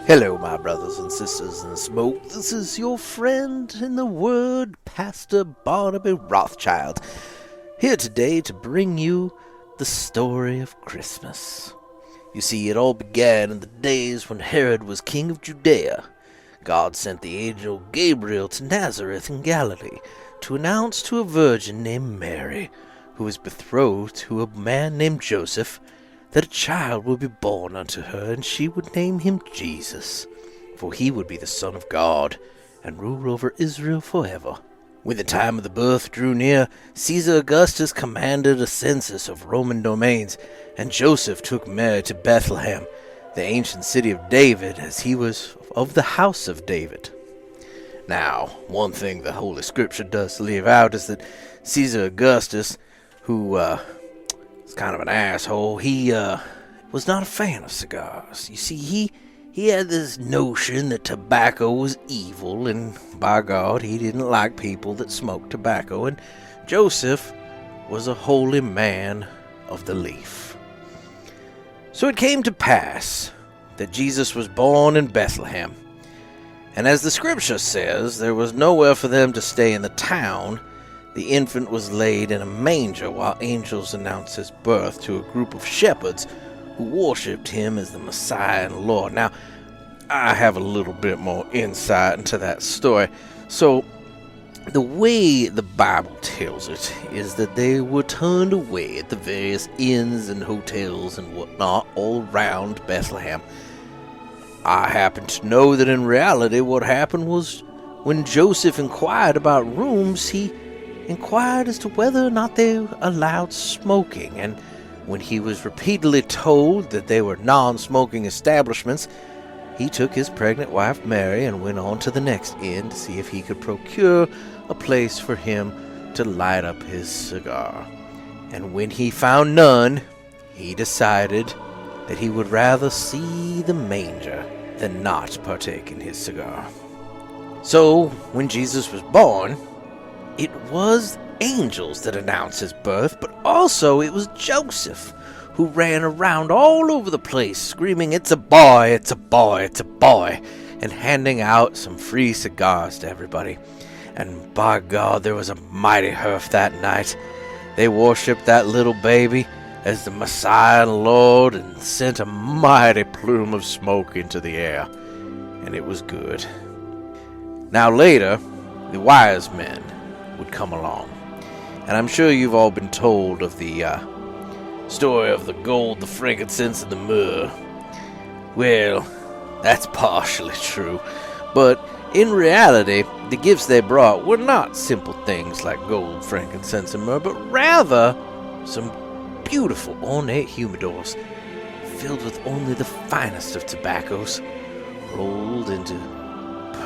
Hello, my brothers and sisters in smoke. This is your friend in the word, Pastor Barnaby Rothschild, here today to bring you the story of Christmas. You see, it all began in the days when Herod was king of Judea. God sent the angel Gabriel to Nazareth in Galilee to announce to a virgin named Mary, who was betrothed to a man named Joseph, that a child would be born unto her, and she would name him Jesus, for he would be the Son of God, and rule over Israel forever. When the time of the birth drew near, Caesar Augustus commanded a census of Roman domains, and Joseph took Mary to Bethlehem, the ancient city of David, as he was of the house of David. Now, one thing the Holy Scripture does leave out is that Caesar Augustus, who was kind of an asshole, he was not a fan of cigars. You see, he had this notion that tobacco was evil, and by God, he didn't like people that smoked tobacco, and Joseph was a holy man of the leaf. So it came to pass that Jesus was born in Bethlehem, and as the Scripture says, there was nowhere for them to stay in the town. The infant was laid in a manger while angels announced his birth to a group of shepherds who worshipped him as the Messiah and Lord. Now, I have a little bit more insight into that story. So, the way the Bible tells it is that they were turned away at the various inns and hotels and whatnot all around Bethlehem. I happen to know that in reality what happened was when Joseph inquired about rooms, he inquired as to whether or not they allowed smoking, and when he was repeatedly told that they were non-smoking establishments, he took his pregnant wife Mary and went on to the next inn to see if he could procure a place for him to light up his cigar. And when he found none, he decided that he would rather see the manger than not partake in his cigar. So, when Jesus was born, it was angels that announced his birth, but also it was Joseph who ran around all over the place screaming, "It's a boy, it's a boy, it's a boy," and handing out some free cigars to everybody. And by God, there was a mighty hurf that night. They worshipped that little baby as the Messiah and Lord and sent a mighty plume of smoke into the air. And it was good. Now later, the wise men would come along. And I'm sure you've all been told of the story of the gold, the frankincense, and the myrrh. Well, that's partially true. But in reality, the gifts they brought were not simple things like gold, frankincense, and myrrh, but rather some beautiful ornate humidors filled with only the finest of tobaccos, rolled into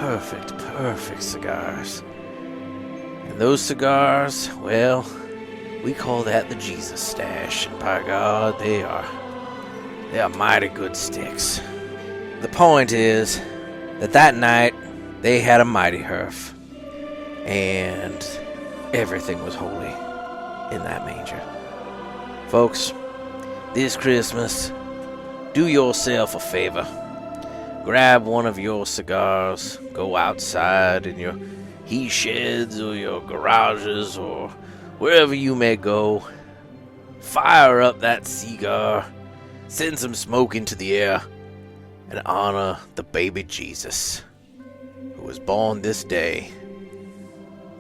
perfect cigars. And those cigars, well, we call that the Jesus stash, and by God, they are mighty good sticks. The point is that night, they had a mighty hurf, and everything was holy in that manger. Folks, this Christmas, do yourself a favor. Grab one of your cigars, go outside in your he sheds or your garages or wherever you may go. Fire up that cigar, send some smoke into the air, and honor the baby Jesus, who was born this day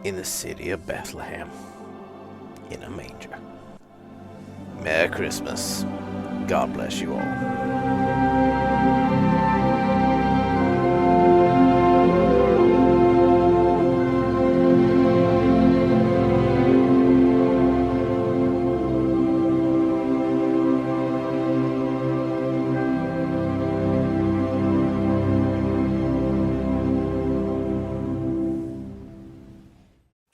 in the city of Bethlehem in a manger. Merry Christmas. God bless you all.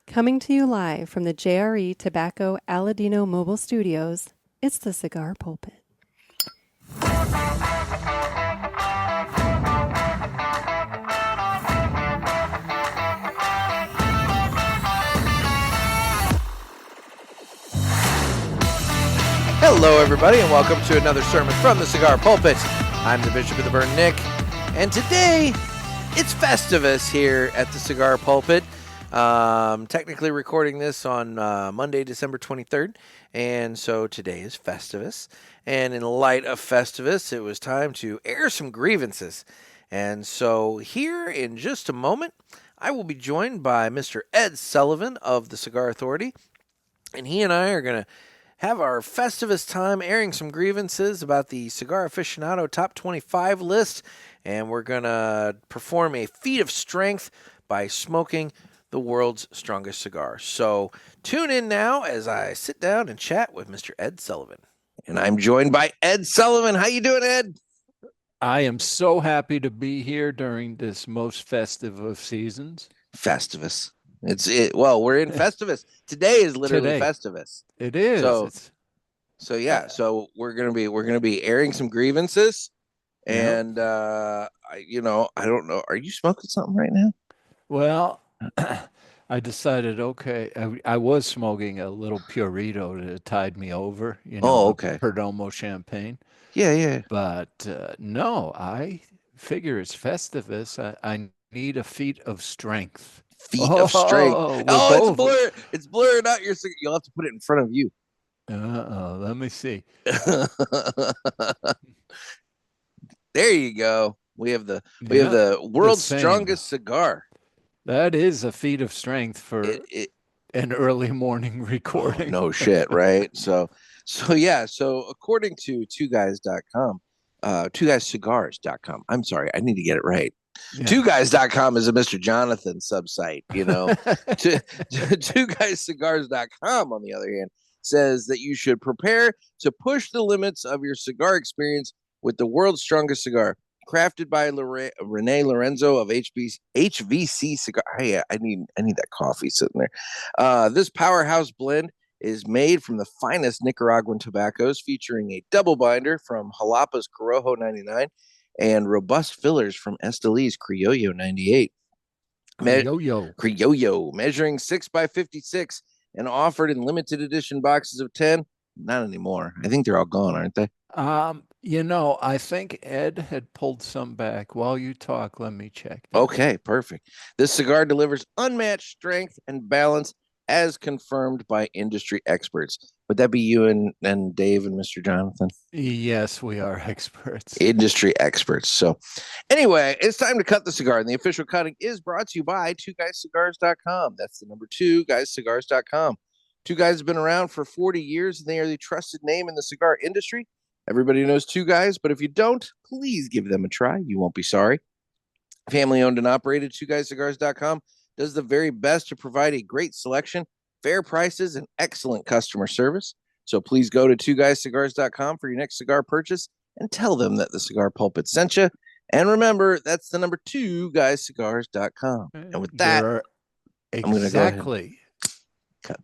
Coming to you live from the JRE Tobacco Aladino Mobile Studios, it's the Cigar Pulpit. Hello, everybody, and welcome to another sermon from the Cigar Pulpit. I'm the Bishop of the Burn, Nick, And today, it's Festivus here at the Cigar Pulpit. Technically recording this on Monday, December 23rd. And so today is Festivus. And in light of Festivus, it was time to air some grievances. And so here in just a moment, I will be joined by Mr. Ed Sullivan of the Cigar Authority. And he and I are going to have our Festivus time airing some grievances about the Cigar Aficionado Top 25 list. And we're going to perform a feat of strength by smoking the world's strongest cigar. So tune in now as I sit down and chat with Mr. Ed Sullivan. And I'm joined by Ed Sullivan. How you doing, Ed? I am so happy to be here during this most festive of seasons. Festivus. Well, we're in Festivus. Today is literally Festivus. It is. So we're gonna be airing some grievances, and I don't know. Are you smoking something right now? Well, I decided, okay, I was smoking a little Purito that tied me over, okay. Perdomo champagne. Yeah. But no, I figure it's Festivus. I need a feat of strength. Of strength. It's blurred out your cigar. You'll have to put it in front of you. Let me see. There you go. We have the world's strongest cigar. That is a feat of strength for an early morning recording. No shit, right? So according to twoguys.com, twoguyscigars.com. I'm sorry, I need to get it right. Yeah. Twoguys.com is a Mr. Jonathan subsite, Twoguyscigars.com, on the other hand, says that you should prepare to push the limits of your cigar experience with the world's strongest cigar. Crafted by Rene Lorenzo of HVC Cigar. Hey, I need that coffee sitting there. This powerhouse blend is made from the finest Nicaraguan tobaccos, featuring a double binder from Jalapa's Corojo 99 and robust fillers from Esteli's Criollo 98. Criollo, measuring 6x56 and offered in limited edition boxes of 10. Not anymore. I think they're all gone, aren't they? I think Ed had pulled some back. While you talk, let me check. Okay, perfect. This cigar delivers unmatched strength and balance as confirmed by industry experts. Would that be you and Dave and Mr. Jonathan? Yes, we are experts. Industry experts. So anyway, it's time to cut the cigar. And the official cutting is brought to you by twoguyscigars.com. That's the number 2guyscigars.com. Two Guys have been around for 40 years, and they are the trusted name in the cigar industry. Everybody knows Two Guys, but if you don't, please give them a try. You won't be sorry. Family owned and operated, twoguyscigars.com does the very best to provide a great selection, fair prices, and excellent customer service. So please go to twoguyscigars.com for your next cigar purchase and tell them that the Cigar Pulpit sent you. And remember, that's the number 2guyscigars.com. And with that, I'm going to go ahead.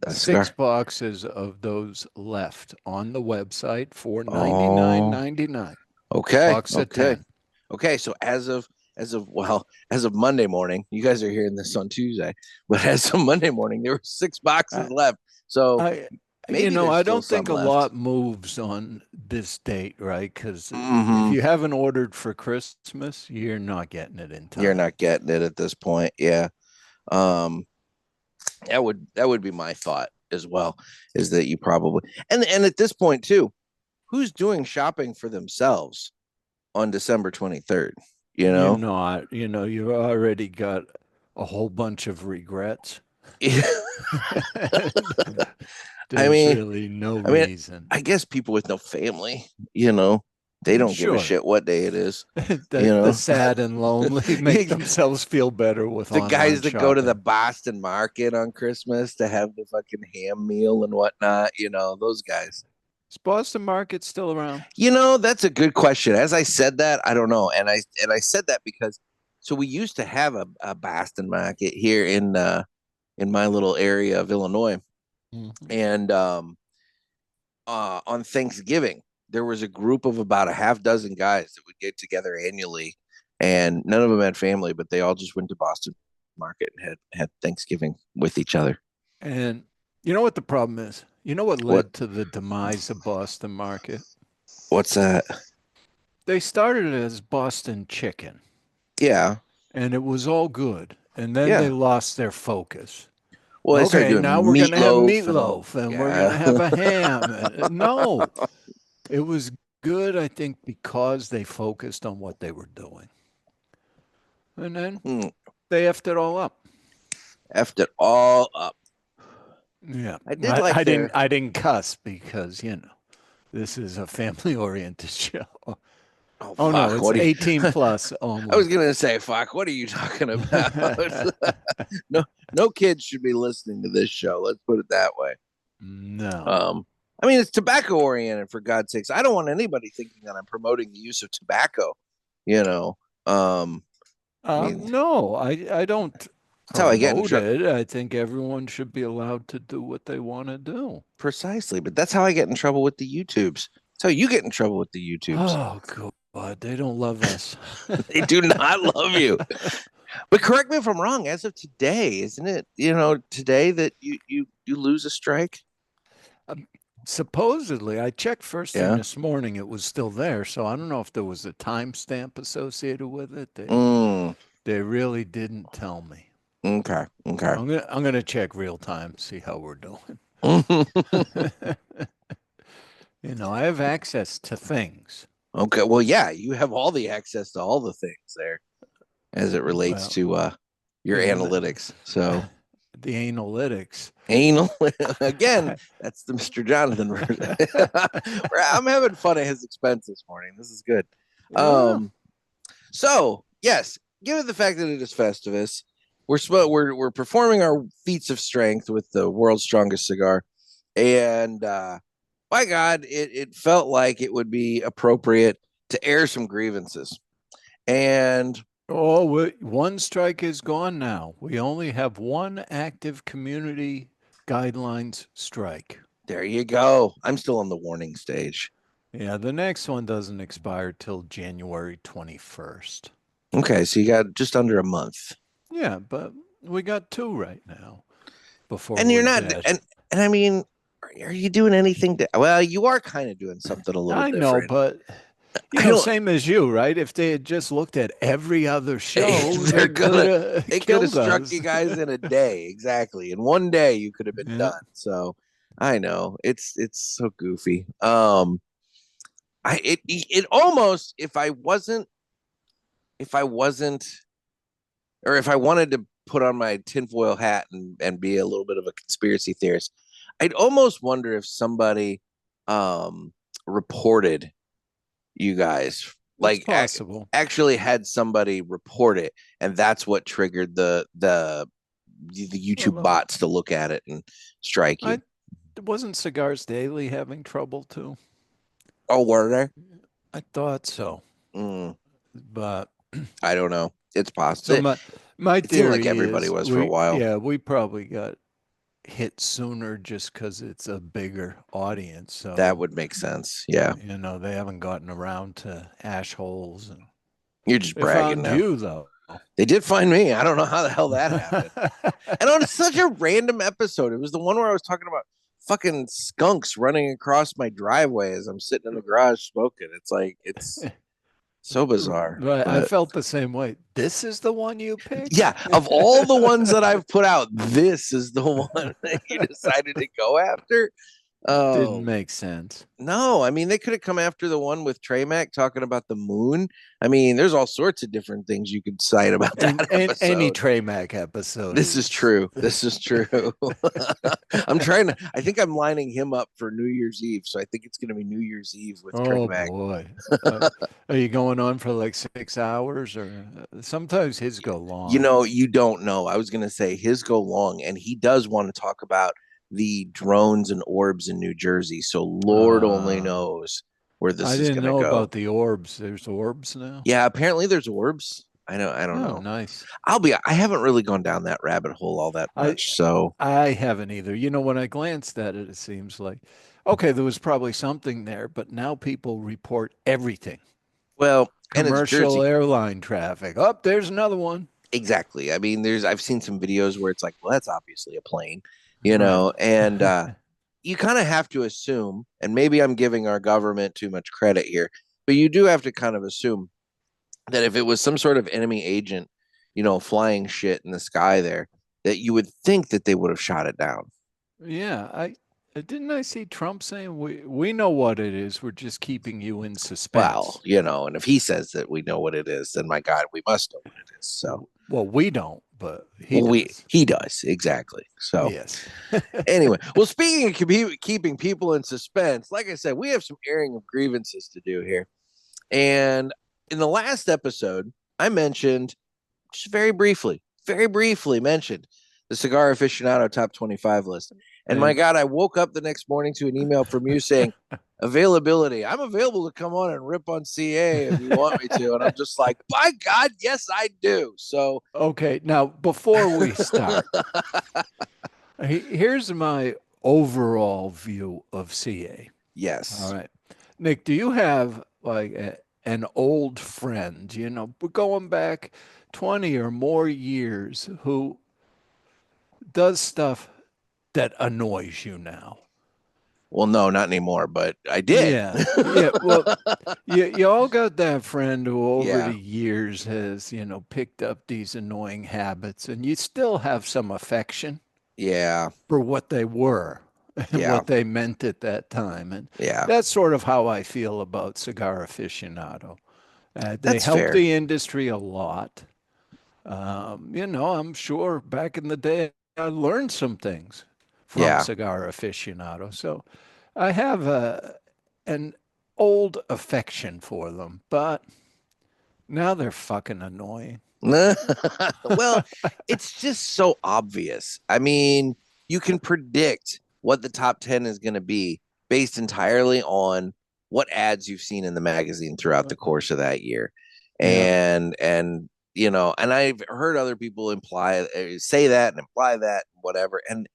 6 boxes of those left on the website for $99.99. Okay. Box of 10. Okay, so as of Monday morning, you guys are hearing this on Tuesday, but as of Monday morning, there were 6 boxes left. So I don't think a lot moves on this date, right? Because if you haven't ordered for Christmas, you're not getting it in time. You're not getting it at this point. Yeah. That would be my thought as well, is that you probably and at this point too, who's doing shopping for themselves on December 23rd? You're not. You already got a whole bunch of regrets. There's really no reason. I guess people with no family, they don't give a shit what day it is. The sad and lonely make themselves feel better with the guys that shopping. Go to the Boston market on Christmas to have the fucking ham meal and whatnot. Those guys. Is Boston market still around? That's a good question. As I said that, I don't know, and I said that because we used to have a Boston market here in my little area of Illinois, and on Thanksgiving. There was a group of about a half dozen guys that would get together annually, and none of them had family, but they all just went to Boston market and had Thanksgiving with each other. And you know what the problem is? You know what led to the demise of Boston market? What's that? They started as Boston chicken. Yeah. And it was all good. And then they Yeah. lost their focus. Well, they started Okay, doing now we're going to have meatloaf meatloaf and we're going to yeah. have a ham. No, it was good, I think, because they focused on what they were doing. And then they effed it all up. Effed it all up. Yeah. I did like I didn't cuss because, this is a family-oriented show. Oh no, it's 18 plus only. I was going to say, fuck, what are you talking about? No kids should be listening to this show. Let's put it that way. No. I mean, it's tobacco oriented, for God's sakes. I don't want anybody thinking that I'm promoting the use of tobacco, No, I don't that's how I get in promote it. I think everyone should be allowed to do what they want to do. Precisely, but that's how I get in trouble with the YouTubes. That's how you get in trouble with the YouTubes. Oh, God, they don't love us. They do not love you. But correct me if I'm wrong. As of today, isn't it? Today that you lose a strike. Supposedly, I checked first thing this morning. It was still there, so I don't know if there was a timestamp associated with it. They really didn't tell me. Okay. I'm gonna check real time, see how we're doing. I have access to things. Okay. Well, yeah, you have all the access to all the things there, as it relates to your analytics. So the analytics. Again, that's the Mr. Jonathan version. I'm having fun at his expense this morning. This is good. Yeah. So yes, given the fact that it is Festivus, we're performing our feats of strength with the world's strongest cigar, and by God, it felt like it would be appropriate to air some grievances. And one strike is gone now. We only have one active community guidelines strike. There you go. I'm still on the warning stage. Yeah, the next one doesn't expire till January 21st. Okay, so you got just under a month. Yeah, but we got 2 right now. Before and you're not dead. And I mean, are you doing anything well, you are kind of doing something a little different. I know, but same as you, right? If they had just looked at every other show, they could have struck you guys in a day. Exactly. In one day you could have been done. So I know it's so goofy. It almost, if I wanted to put on my tinfoil hat and be a little bit of a conspiracy theorist, I'd almost wonder if somebody reported you guys, like possible. Actually had somebody report it, and that's what triggered the YouTube bots to look at it and strike you. Wasn't Cigars Daily having trouble too? Oh, were they? I thought so, but I don't know. It's possible. So my theory like everybody was for a while. Yeah, we probably got hit sooner just because it's a bigger audience. So that would make sense. Yeah, they haven't gotten around to ash holes, and you're just bragging now. You though. They did find me. I don't know how the hell that happened. And on such a random episode, it was the one where I was talking about fucking skunks running across my driveway as I'm sitting in the garage smoking. It's like, it's so bizarre. But I felt the same way. This is the one you picked? Yeah. Of all the ones that I've put out, this is the one that you decided to go after. Didn't make sense. No, I mean, they could have come after the one with Trey Mac talking about the moon. I mean, there's all sorts of different things you could cite about that episode. Any Trey Mac episode. This is true. This is true. I think I'm lining him up for New Year's Eve. So I think it's going to be New Year's Eve with Trey Mac. Oh, boy. Are you going on for like 6 hours, or sometimes his go long? You don't know. I was going to say his go long, and he does want to talk about the drones and orbs in New Jersey. So Lord only knows where this is going to go. I didn't know about the orbs. There's orbs now? Yeah, apparently there's orbs. I don't know. Nice. I haven't really gone down that rabbit hole all that much. So I haven't either. When I glanced at it, it seems like, okay, there was probably something there, but now people report everything. Well, commercial airline traffic. Oh, there's another one. Exactly. I mean, I've seen some videos where it's like, well, that's obviously a plane. And you kind of have to assume, and maybe I'm giving our government too much credit here, but you do have to kind of assume that if it was some sort of enemy agent, flying shit in the sky there, that you would think that they would have shot it down. Yeah, didn't I see Trump saying we know what it is. We're just keeping you in suspense. Well, and if he says that we know what it is, then my God, we must know what it is. So, well, we don't, but he does. He does, exactly. So, yes. Anyway, well, speaking of keeping people in suspense, like I said, we have some airing of grievances to do here. And in the last episode, I mentioned, just very briefly mentioned the Cigar Aficionado top 25 list. And my God, I woke up the next morning to an email from you saying, availability. I'm available to come on and rip on CA if you want me to. And I'm just like, by God, yes, I do. So, okay. Now, before we start, here's my overall view of CA. Yes. All right. Nick, do you have like an old friend, going back 20 or more years who does stuff that annoys you now? Well, no, not anymore, but I did. Yeah. Well, you all got that friend who over Yeah. the years has, picked up these annoying habits, and you still have some affection Yeah. for what they were and Yeah. what they meant at that time. And Yeah. that's sort of how I feel about Cigar Aficionado. They That's helped fair. the industry a lot. I'm sure back in the day I learned some things from Yeah. Cigar Aficionado. So I have an old affection for them, but now they're fucking annoying. Well, it's just so obvious. I mean, you can predict what the top 10 is going to be based entirely on what ads you've seen in the magazine throughout the course of that year. And and I've heard other people say that and imply that, whatever. And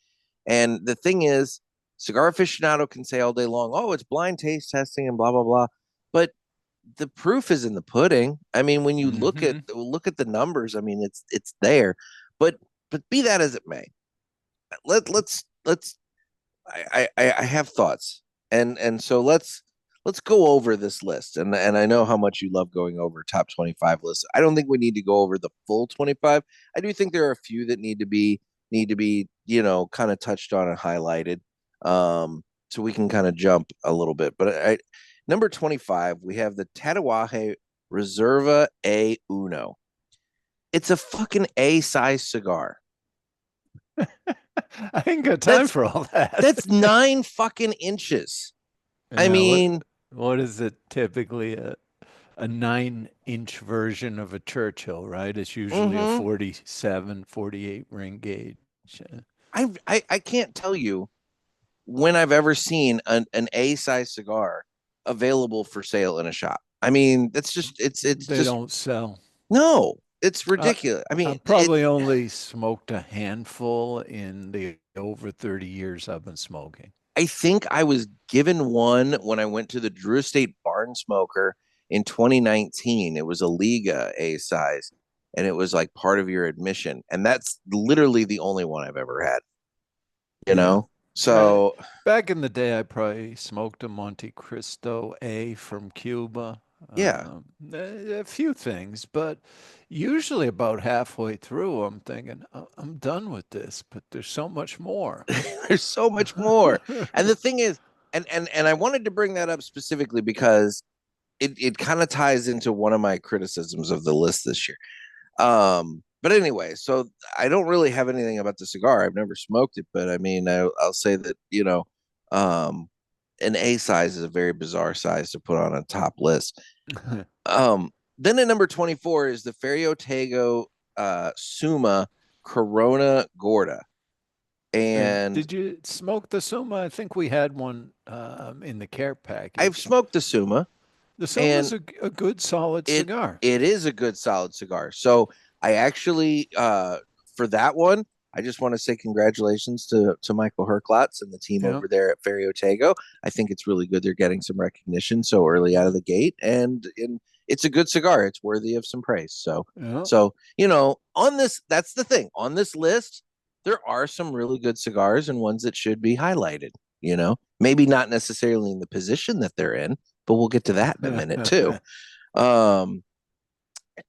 the thing is, Cigar Aficionado can say all day long, oh, it's blind taste testing and blah blah blah, but the proof is in the pudding. I mean, when you look at the numbers, I mean, it's there. But be that as it may, let's I have thoughts, and so let's go over this list. And I know how much you love going over top 25 lists. I don't think we need to go over the full 25. I do think there are a few that need to be kind of touched on and highlighted, so we can kind of jump a little bit. But number 25, we have the Tatuaje Reserva A Uno. It's a fucking A-size cigar. I ain't got time for all that. That's 9 fucking inches. Yeah, I mean, what is it typically? A 9-inch version of a Churchill, right? It's usually a 47, 48 ring gauge. I can't tell you when I've ever seen an A-size cigar available for sale in a shop. I mean, that's just they don't sell. No, it's ridiculous. I mean, I've probably only smoked a handful in the over 30 years I've been smoking. I think I was given one when I went to the Drew Estate Barn Smoker in 2019. It was a Liga A-size, and it was like part of your admission. And that's literally the only one I've ever had, you know? So back in the day, I probably smoked a Monte Cristo A from Cuba. Yeah. A few things, but usually about halfway through, I'm thinking, I'm done with this, but there's so much more. There's so much more. And the thing is, and I wanted to bring that up specifically because it kind of ties into one of my criticisms of the list this year. But anyway, so I don't really have anything about the cigar. I've never smoked it, but I mean, I'll say that, an A size is a very bizarre size to put on a top list. Then at number 24 is the Ferio Tego Suma Corona Gorda. And did you smoke the Suma? I think we had one in the care package. I've smoked the Suma. The Suma is a good, solid cigar. It is a good, solid cigar. So I actually, for that one, I just want to say congratulations to Michael Herklotz and the team over there at Ferio Tego. I think it's really good they're getting some recognition so early out of the gate, and it's a good cigar. It's worthy of some praise. So, on this, that's the thing. On this list, there are some really good cigars and ones that should be highlighted. Maybe not necessarily in the position that they're in, but we'll get to that in a minute too.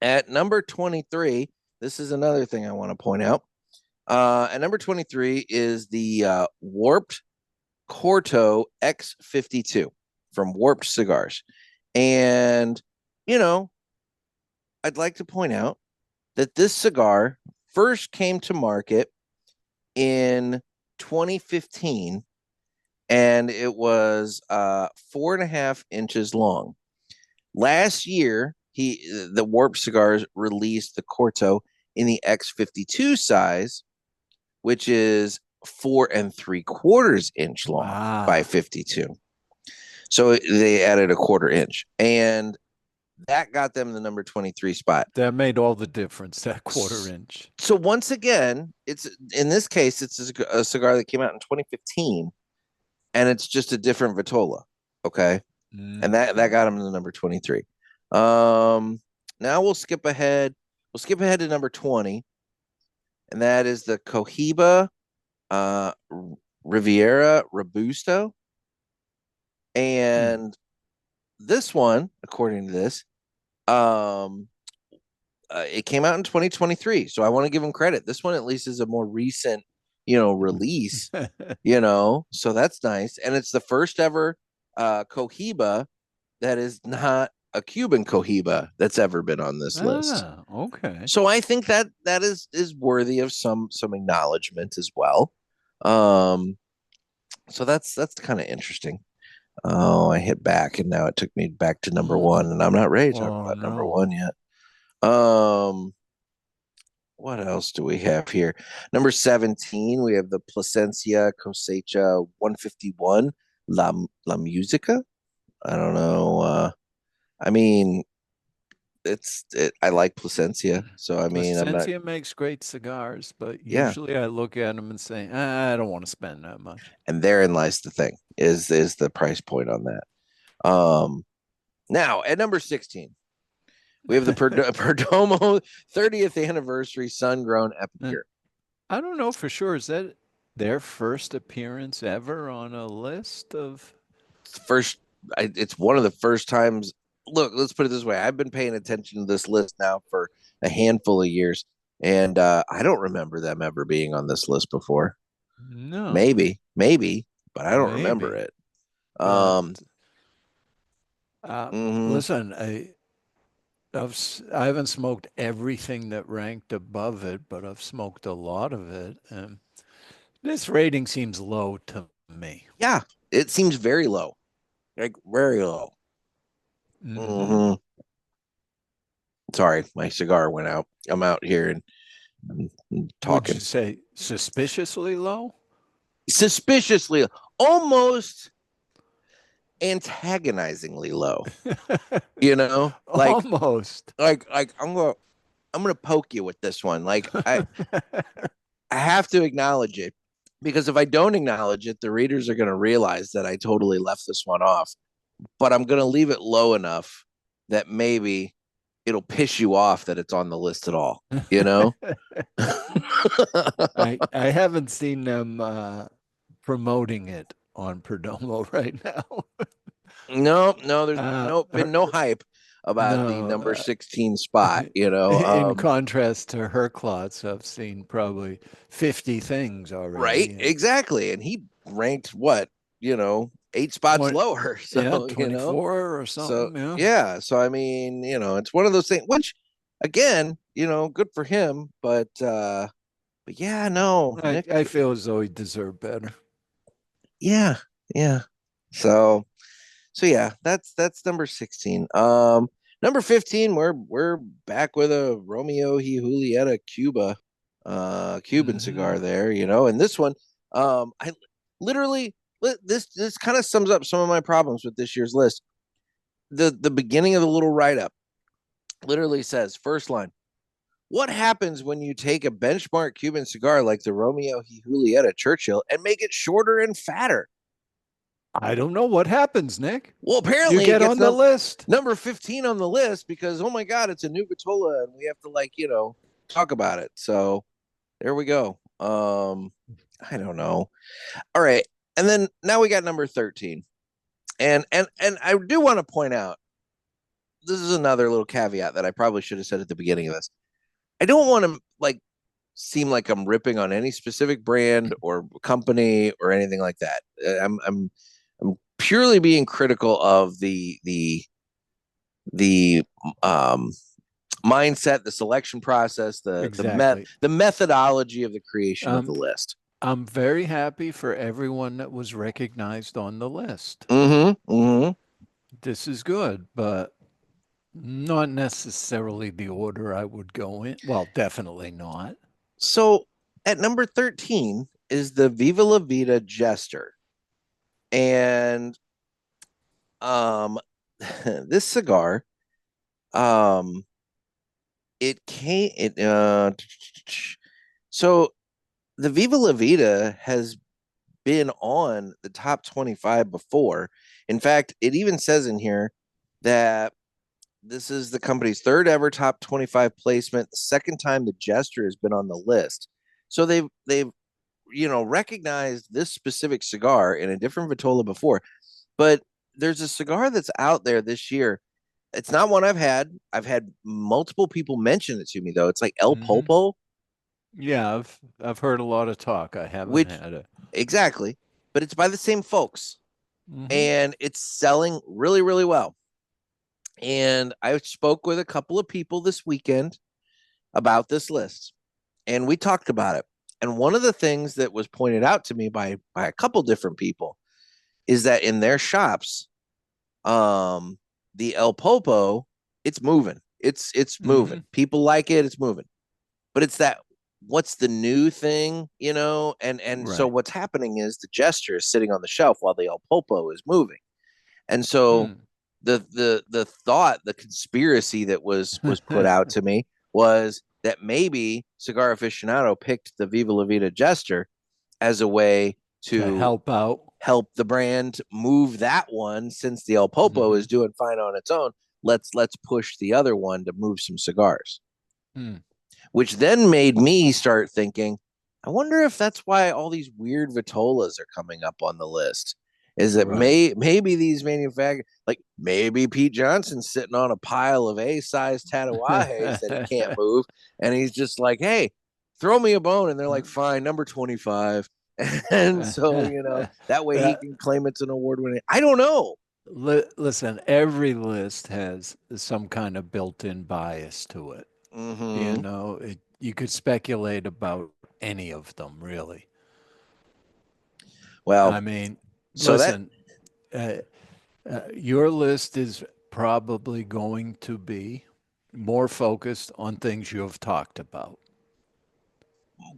At number 23, this is another thing I want to point out. At number 23 is the Warped Corto X52 from Warped Cigars. And, you know, I'd like to point out that this cigar first came to market in 2015, and it was 4.5 inches long. Last year, the Warp Cigars released the Corto in the X52 size, which is 4.75 inch long by 52. So they added a 1/4 inch, and that got them the number 23 spot. That made all the difference, that 1/4 inch. So once again, in this case, it's a cigar that came out in 2015, and it's just a different Vitola. Okay. And that got them to the number 23. Now we'll skip ahead. We'll skip ahead to number 20, and that is the Cohiba Riviera Robusto. And this one, according to this, it came out in 2023. So I want to give them credit. This one at least is a more recent, release, so that's nice. And it's the first ever Cohiba that is not a Cuban Cohiba that's ever been on this list. Okay. So I think that is worthy of some acknowledgement as well. So that's kind of interesting. Oh, I hit back and now it took me back to number 1, and I'm not ready to talk about number 1 yet. What else do we have here? Number 17, we have the Plasencia Cosecha 151 La Musica. I don't know. I mean, I like Plasencia, so I mean, Plasencia makes great cigars, but usually I look at them and say, I don't want to spend that much. And therein lies the thing: is the price point on that. Now at number 16, we have the Perdomo 30th anniversary sun-grown Epicure. I don't know for sure. Is that their first appearance ever on a list of? It's one of the first times. Look, let's put it this way. I've been paying attention to this list now for a handful of years, and I don't remember them ever being on this list before. No. Maybe, but I don't remember it. Listen, I haven't smoked everything that ranked above it, but I've smoked a lot of it, and this rating seems low to me. Yeah, it seems very low, like very low. Sorry, my cigar went out. I'm out here and I'm talking. Would you say suspiciously low? Suspiciously, almost antagonizingly low. Like almost. Like I'm gonna poke you with this one. Like I have to acknowledge it, because if I don't acknowledge it, the readers are gonna realize that I totally left this one off. But I'm gonna leave it low enough that maybe it'll piss you off that it's on the list at all. I haven't seen them promoting it on Perdomo right now. No, there's been no hype about the number 16 spot, In contrast to her clots, I've seen probably 50 things already. Right, exactly. And he ranked 8 spots lower. So 24 or something. So I mean, it's one of those things, which again, good for him, but yeah, no. I feel as though he deserved better. Yeah. So yeah, that's number 16. Number 15, we're back with a Romeo y Julieta Cuban cigar there, and this one, I literally, this kind of sums up some of my problems with this year's list. The beginning of the little write-up literally says, first line, what happens when you take a benchmark Cuban cigar like the Romeo y Julieta Churchill and make it shorter and fatter? I don't know what happens, Nick. Well, apparently you get on the list. Number 15 on the list because, oh my God, it's a new Vitola and we have to talk about it. So there we go. I don't know. All right. And then now we got number 13. And I do want to point out this is another little caveat that I probably should have said at the beginning of this. I don't want to like seem like I'm ripping on any specific brand or company or anything like that. I'm purely being critical of the um mindset, the selection process, Exactly. the methodology of the creation of the Um, list. I'm very happy for everyone that was recognized on the list. Mm-hmm. Mm-hmm. This is good, but not necessarily the order I would go in. Well, definitely not. So at number 13 is the Viva La Vida Jester. And this cigar, um it came it so the Viva La Vida has been on the top 25 before. In fact, it even says in here that this is the company's third ever top 25 placement, the second time the Jester has been on the list. So they've recognized this specific cigar in a different Vitola before. But there's a cigar that's out there this year. It's not one I've had. I've had multiple people mention it to me though. It's like El Hmm. Popo, Yeah, I've heard a lot of talk. I haven't which had it. exactly, but it's by the same folks Hmm. and it's selling really, really well. And I spoke with a couple of people this weekend about this list and we talked about it. And one of the things that was pointed out to me by a couple different people is that in their shops, the El Popo, it's moving. It's moving. Hmm. People like it, it's moving. But it's that what's the new thing, and so Right. what's happening is the Jester is sitting on the shelf while the El Popo is moving. And so Hmm. the thought, the conspiracy that was put out to me was that maybe Cigar Aficionado picked the Viva La Vida Jester as a way To to help out. help the brand move that one since the El Popo Hmm. is doing fine on its own. Let's push the other one to move some cigars, Hmm. which then made me start thinking, I wonder if that's why all these weird Vitolas are coming up on the list. Is that Right. maybe these manufacturers, like maybe Pete Johnson's sitting on a pile of A-size Tatuajes that he can't move, and he's just like, "Hey, throw me a bone," and they're like, "Fine, number 25." And so that way he Uh, can claim it's an award winning. I don't know. Listen, every list has some kind of built-in bias to it. Mm-hmm. You could speculate about any of them, really. Well, I mean, so that listen, uh, your list is probably going to be more focused on things you have talked about.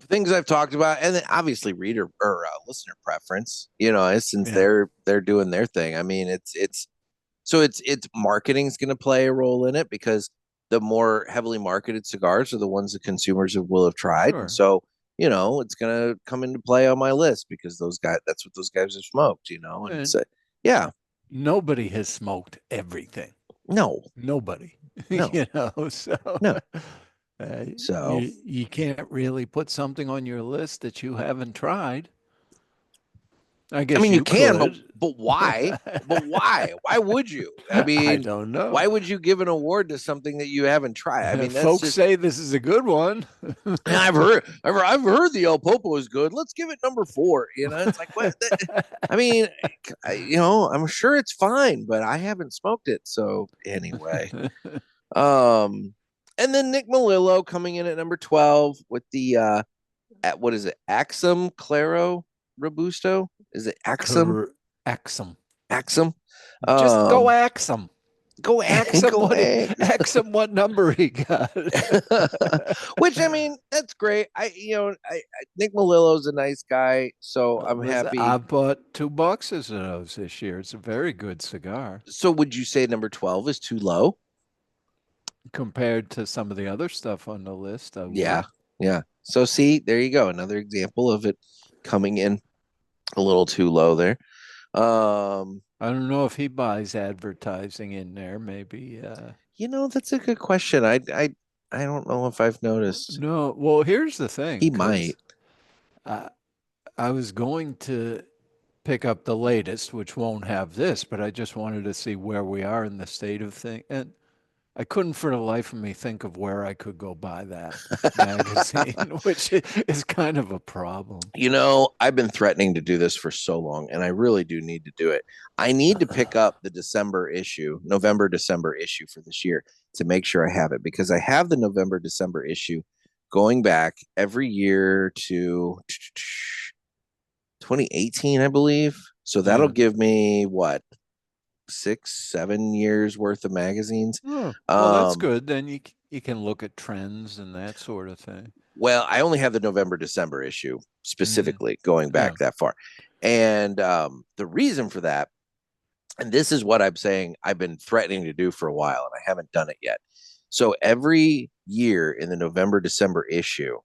things I've talked about, and then obviously reader or listener preference. Since Yeah, they're doing their thing. I mean, it's marketing is going to play a role in it because the more heavily marketed cigars are the ones that consumers will have tried, and sure. so it's going to come into play on my list because those guys that's what those guys have smoked. And And so yeah, nobody has smoked everything. no, Nobody, no, so no. So you can't really put something on your list that you haven't tried. I I guess mean, you you can, but could. why? But why? Why would you? I I mean, don't know. why would you give an award to something that you haven't tried? I mean, that's Folks just. say this is a good one. I've heard the El Popo is good. Let's give it number 4. It's like what? I mean, I'm sure it's fine, but I haven't smoked it. So anyway, um, and then Nick Melillo coming in at number 12 with the at what is it? Axum Claro Robusto? Is it Axum? Ax them. Axum? Just go Um, ax them. go Ax him go what eggs. ax him what number he got. Which I mean, that's great. Nick Melillo's a nice guy, so I'm Listen, I happy. bought 2 boxes of those this year. It's a very good cigar So would you say number 12 is too low? compared to some of the other stuff on the list. I Yeah. would. Yeah. So see, there you go. Another example of it coming in a little too low there. Um, I don't know if he buys advertising in there. Maybe. that's a good question. I don't know if I've noticed. No. Well, here's the thing, He because might. I, I was going to pick up the latest, which won't have this, but I just wanted to see where we are in the state of thing. And I couldn't for the life of me think of where I could go buy that magazine, which is kind of a problem. I've been threatening to do this for so long, and I really do need to do it. I need to pick up the November, December issue for this year to make sure I have it, because I have the November, December issue going back every year to 2018, I believe. So that'll give me what, 6-7 years worth of magazines. Oh, well, that's good. Then you can look at trends and that sort of thing. Well, I only have the November, December issue specifically going back that far. And the reason for that, and this is what I'm saying I've been threatening to do for a while, and I haven't done it yet. So every year in the November, December issue,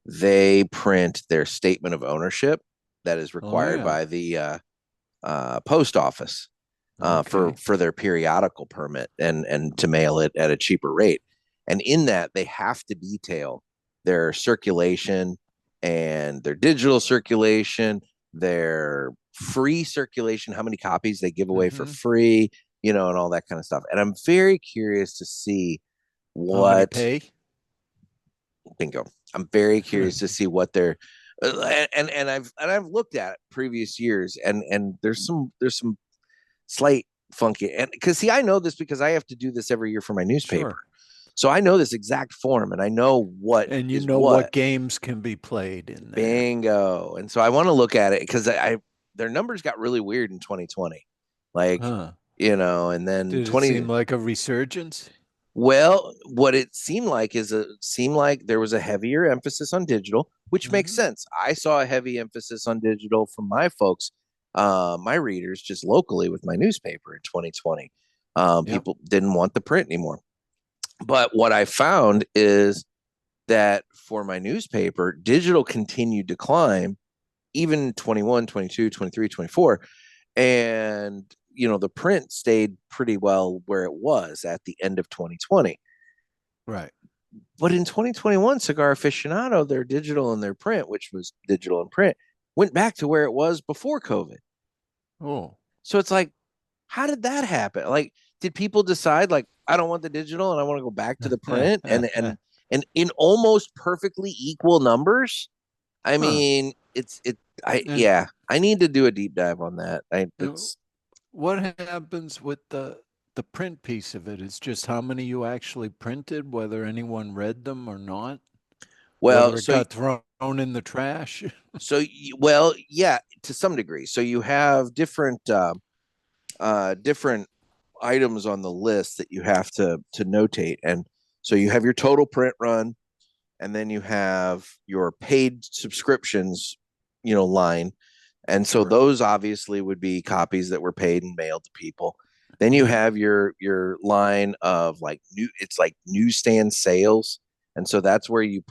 they print their statement of ownership that is required by the post office for their periodical permit and to mail it at a cheaper rate. And in that, they have to detail their circulation and their digital circulation, their free circulation, how many copies they give away for free, and all that kind of stuff. And I'm very curious to see what pay. Bingo. I'm very curious to see what they're and I've looked at previous years, and there's some slight funky, and because I know this because I have to do this every year for my newspaper. Sure. So I know this exact form, and I know what what games can be played in there. Bingo. And so I want to look at it because their numbers got really weird in 2020, and then did it seem like a resurgence? Well, what it seemed like there was a heavier emphasis on digital, which makes sense. I saw a heavy emphasis on digital from my folks, my readers, just locally with my newspaper in 2020. People didn't want the print anymore. But what I found is that for my newspaper, digital continued to climb, even 21, 22, 23, 24. And the print stayed pretty well where it was at the end of 2020. Right. But in 2021, Cigar Aficionado, their digital and their print, which was digital and print, went back to where it was before COVID. Oh. So it's like, how did that happen? Like, did people decide, like, I don't want the digital and I want to go back to the print and in almost perfectly equal numbers? I mean, I need to do a deep dive on that. What happens with the print piece of it is just how many you actually printed, whether anyone read them or not. Well, whether it got thrown in the trash. Yeah, to some degree. So you have different items on the list that you have to notate, and so you have your total print run, and then you have your paid subscriptions, line. And so those obviously would be copies that were paid and mailed to people. Then you have your line of it's like newsstand sales. And so that's where you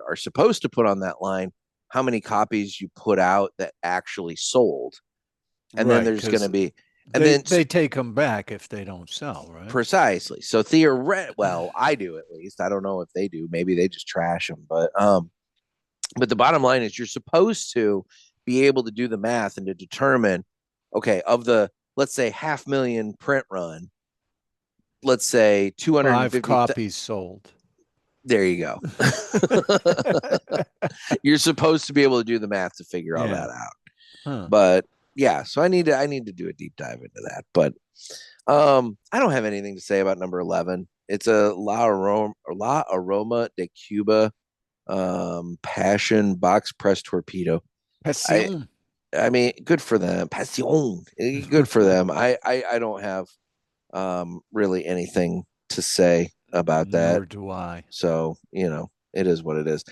are supposed to put on that line how many copies you put out that actually sold. And then there's going to be, and then they take them back if they don't sell, right? Precisely. So well, I do at least. I don't know if they do. Maybe they just trash them. But the bottom line is you're supposed to be able to do the math and to determine, okay, of the, let's say 500,000 print run, let's say 250 copies sold. There you go. You're supposed to be able to do the math to figure all that out. But yeah, so I need to do a deep dive into that. But I don't have anything to say about number 11. It's a La Aroma de Cuba Passion box press torpedo. I mean, good for them. Passion. Good for them. I don't have really anything to say about that. Nor do I. So, it is what it is.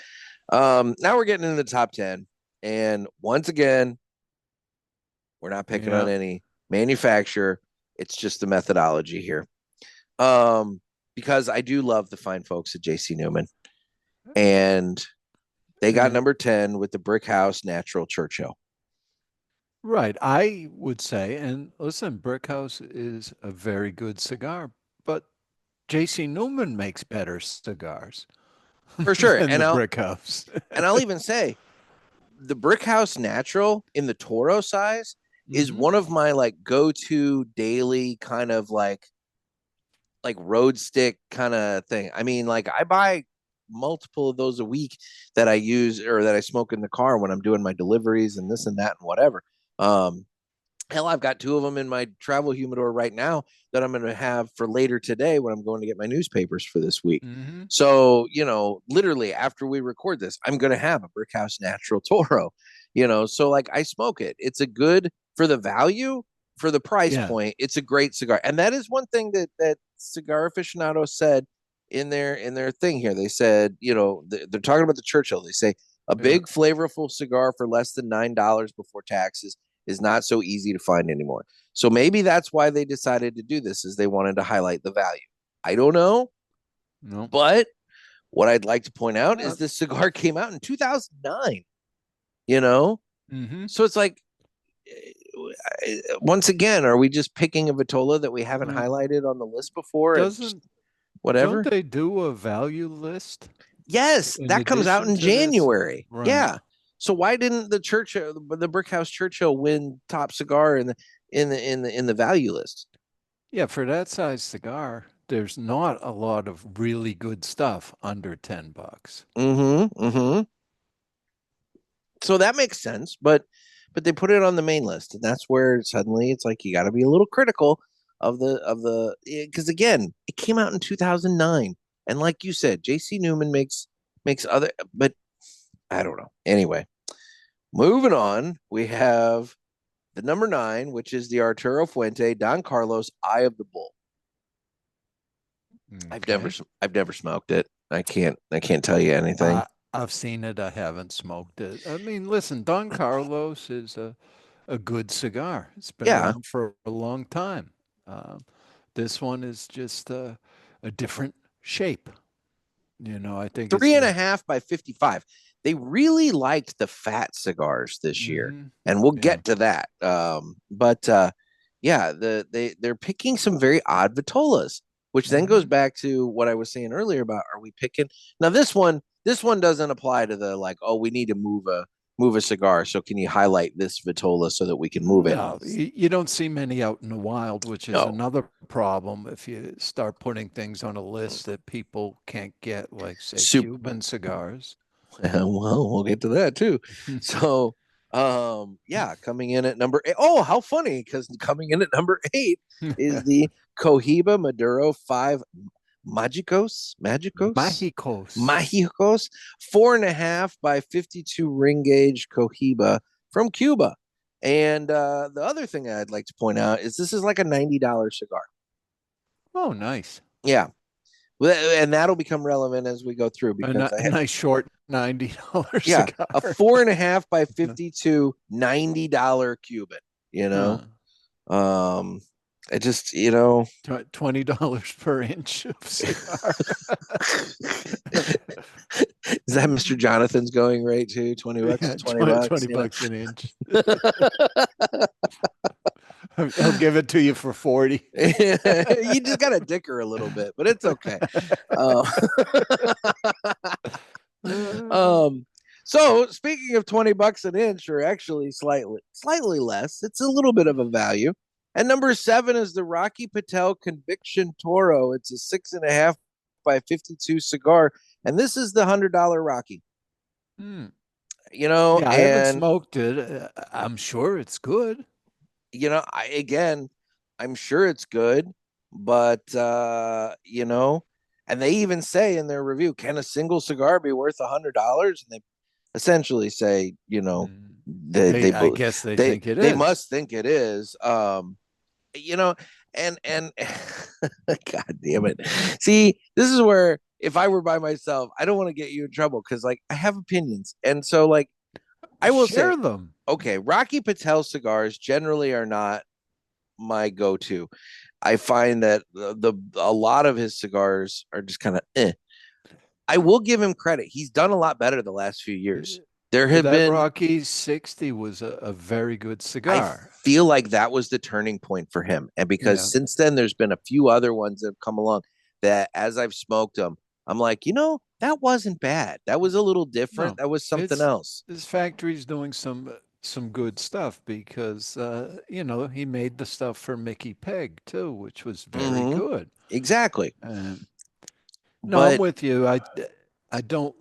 Now we're getting into the top 10. And once again, we're not picking on any manufacturer. It's just the methodology here. Because I do love the fine folks at J.C. Newman. And they got number 10 with the Brick House Natural Churchill. Right. I would say, and listen, Brick House is a very good cigar, but J.C. Newman makes better cigars. For sure. And the Brick House. And I'll even say the Brick House Natural in the Toro size is one of my go-to daily kind of like road stick kind of thing. I mean, like I buy multiple of those a week that I use or that I smoke in the car when I'm doing my deliveries and this and that and whatever. Um, Hell, I've got 2 of them in my travel humidor right now that I'm going to have for later today when I'm going to get my newspapers for this week. Mm-hmm. So, literally after we record this, I'm going to have a Brickhouse Natural Toro, so like I smoke it. It's a good for the value, for the price point. It's a great cigar. And that is one thing that Cigar Aficionado said in their thing here. They said, they're talking about the Churchill. They say a big flavorful cigar for less than $9 before taxes is not so easy to find anymore. So maybe that's why they decided to do this, is they wanted to highlight the value. I don't know. No. But what I'd like to point out is this cigar came out in 2009, Mm-hmm. So it's like, once again, are we just picking a Vitola that we haven't highlighted on the list before? Whatever. Don't they do a value list? Yes, that comes out in January. Right. Yeah. So why didn't the Brickhouse Churchill win top cigar in the value list? Yeah, for that size cigar, there's not a lot of really good stuff under $10. Mm-hmm. Mm-hmm. So that makes sense, but they put it on the main list, and that's where suddenly it's like you got to be a little critical of the because again, it came out in 2009, and like you said, J.C. Newman makes other, but I don't know. Anyway, moving on, we have the number 9, which is the Arturo Fuente Don Carlos Eye of the Bull. Okay. I've never smoked it. I can't tell you anything. I've seen it. I haven't smoked it. I mean, listen, Don Carlos is a good cigar. It's been around for a long time. This one is just a different shape. I think 3.5 by 55. They really liked the fat cigars this year, and we'll get to that. They're picking some very odd Vitolas, which then goes back to what I was saying earlier about, are we picking now? This one doesn't apply to the like, oh, we need to move a cigar, so can you highlight this Vitola so that we can move it? No, you don't see many out in the wild, which is another problem if you start putting things on a list that people can't get, like say Cuban cigars. Well, we'll get to that too. So, coming in at number 8. Oh, how funny, because coming in at number 8 is the Cohiba Maduro 5 Magicos, 4.5 by 52 ring gauge Cohiba from Cuba. And the other thing I'd like to point out is this is like a $90 cigar. Oh, nice. Yeah. And that'll become relevant as we go through, because a nice short $90 cigar. A 4.5 by 52 $90 Cuban. It just $20 per inch of cigar. Is that Mr. Jonathan's going rate too? $20, $20 an inch. He'll give it to you for 40. You just got to dicker a little bit, but it's okay. So speaking of $20 an inch, or actually slightly less, it's a little bit of a value. And number 7 is the Rocky Patel Conviction Toro. It's a 6.5 by 52 cigar, and this is the $100 Rocky. I haven't smoked it. I'm sure it's good. I'm sure it's good, but and they even say in their review, can a single cigar be worth $100? And they essentially say, I guess they think it is. They must think it is. And God damn it. See, this is where, if I were by myself, I don't want to get you in trouble, because like I have opinions, and so like I will share them. Okay, Rocky Patel cigars generally are not my go-to. I find that a lot of his cigars are just kind of I will give him credit. He's done a lot better the last few years. There have been Rocky 60 was a very good cigar. I feel like that was the turning point for him. And because since then there's been a few other ones that have come along that as I've smoked them, I'm like, that wasn't bad. That was a little different. That was something else. This factory's doing some some good stuff because he made the stuff for Mickey Peg too, which was very Hmm. good. Exactly. And no, I'm But with you. I don't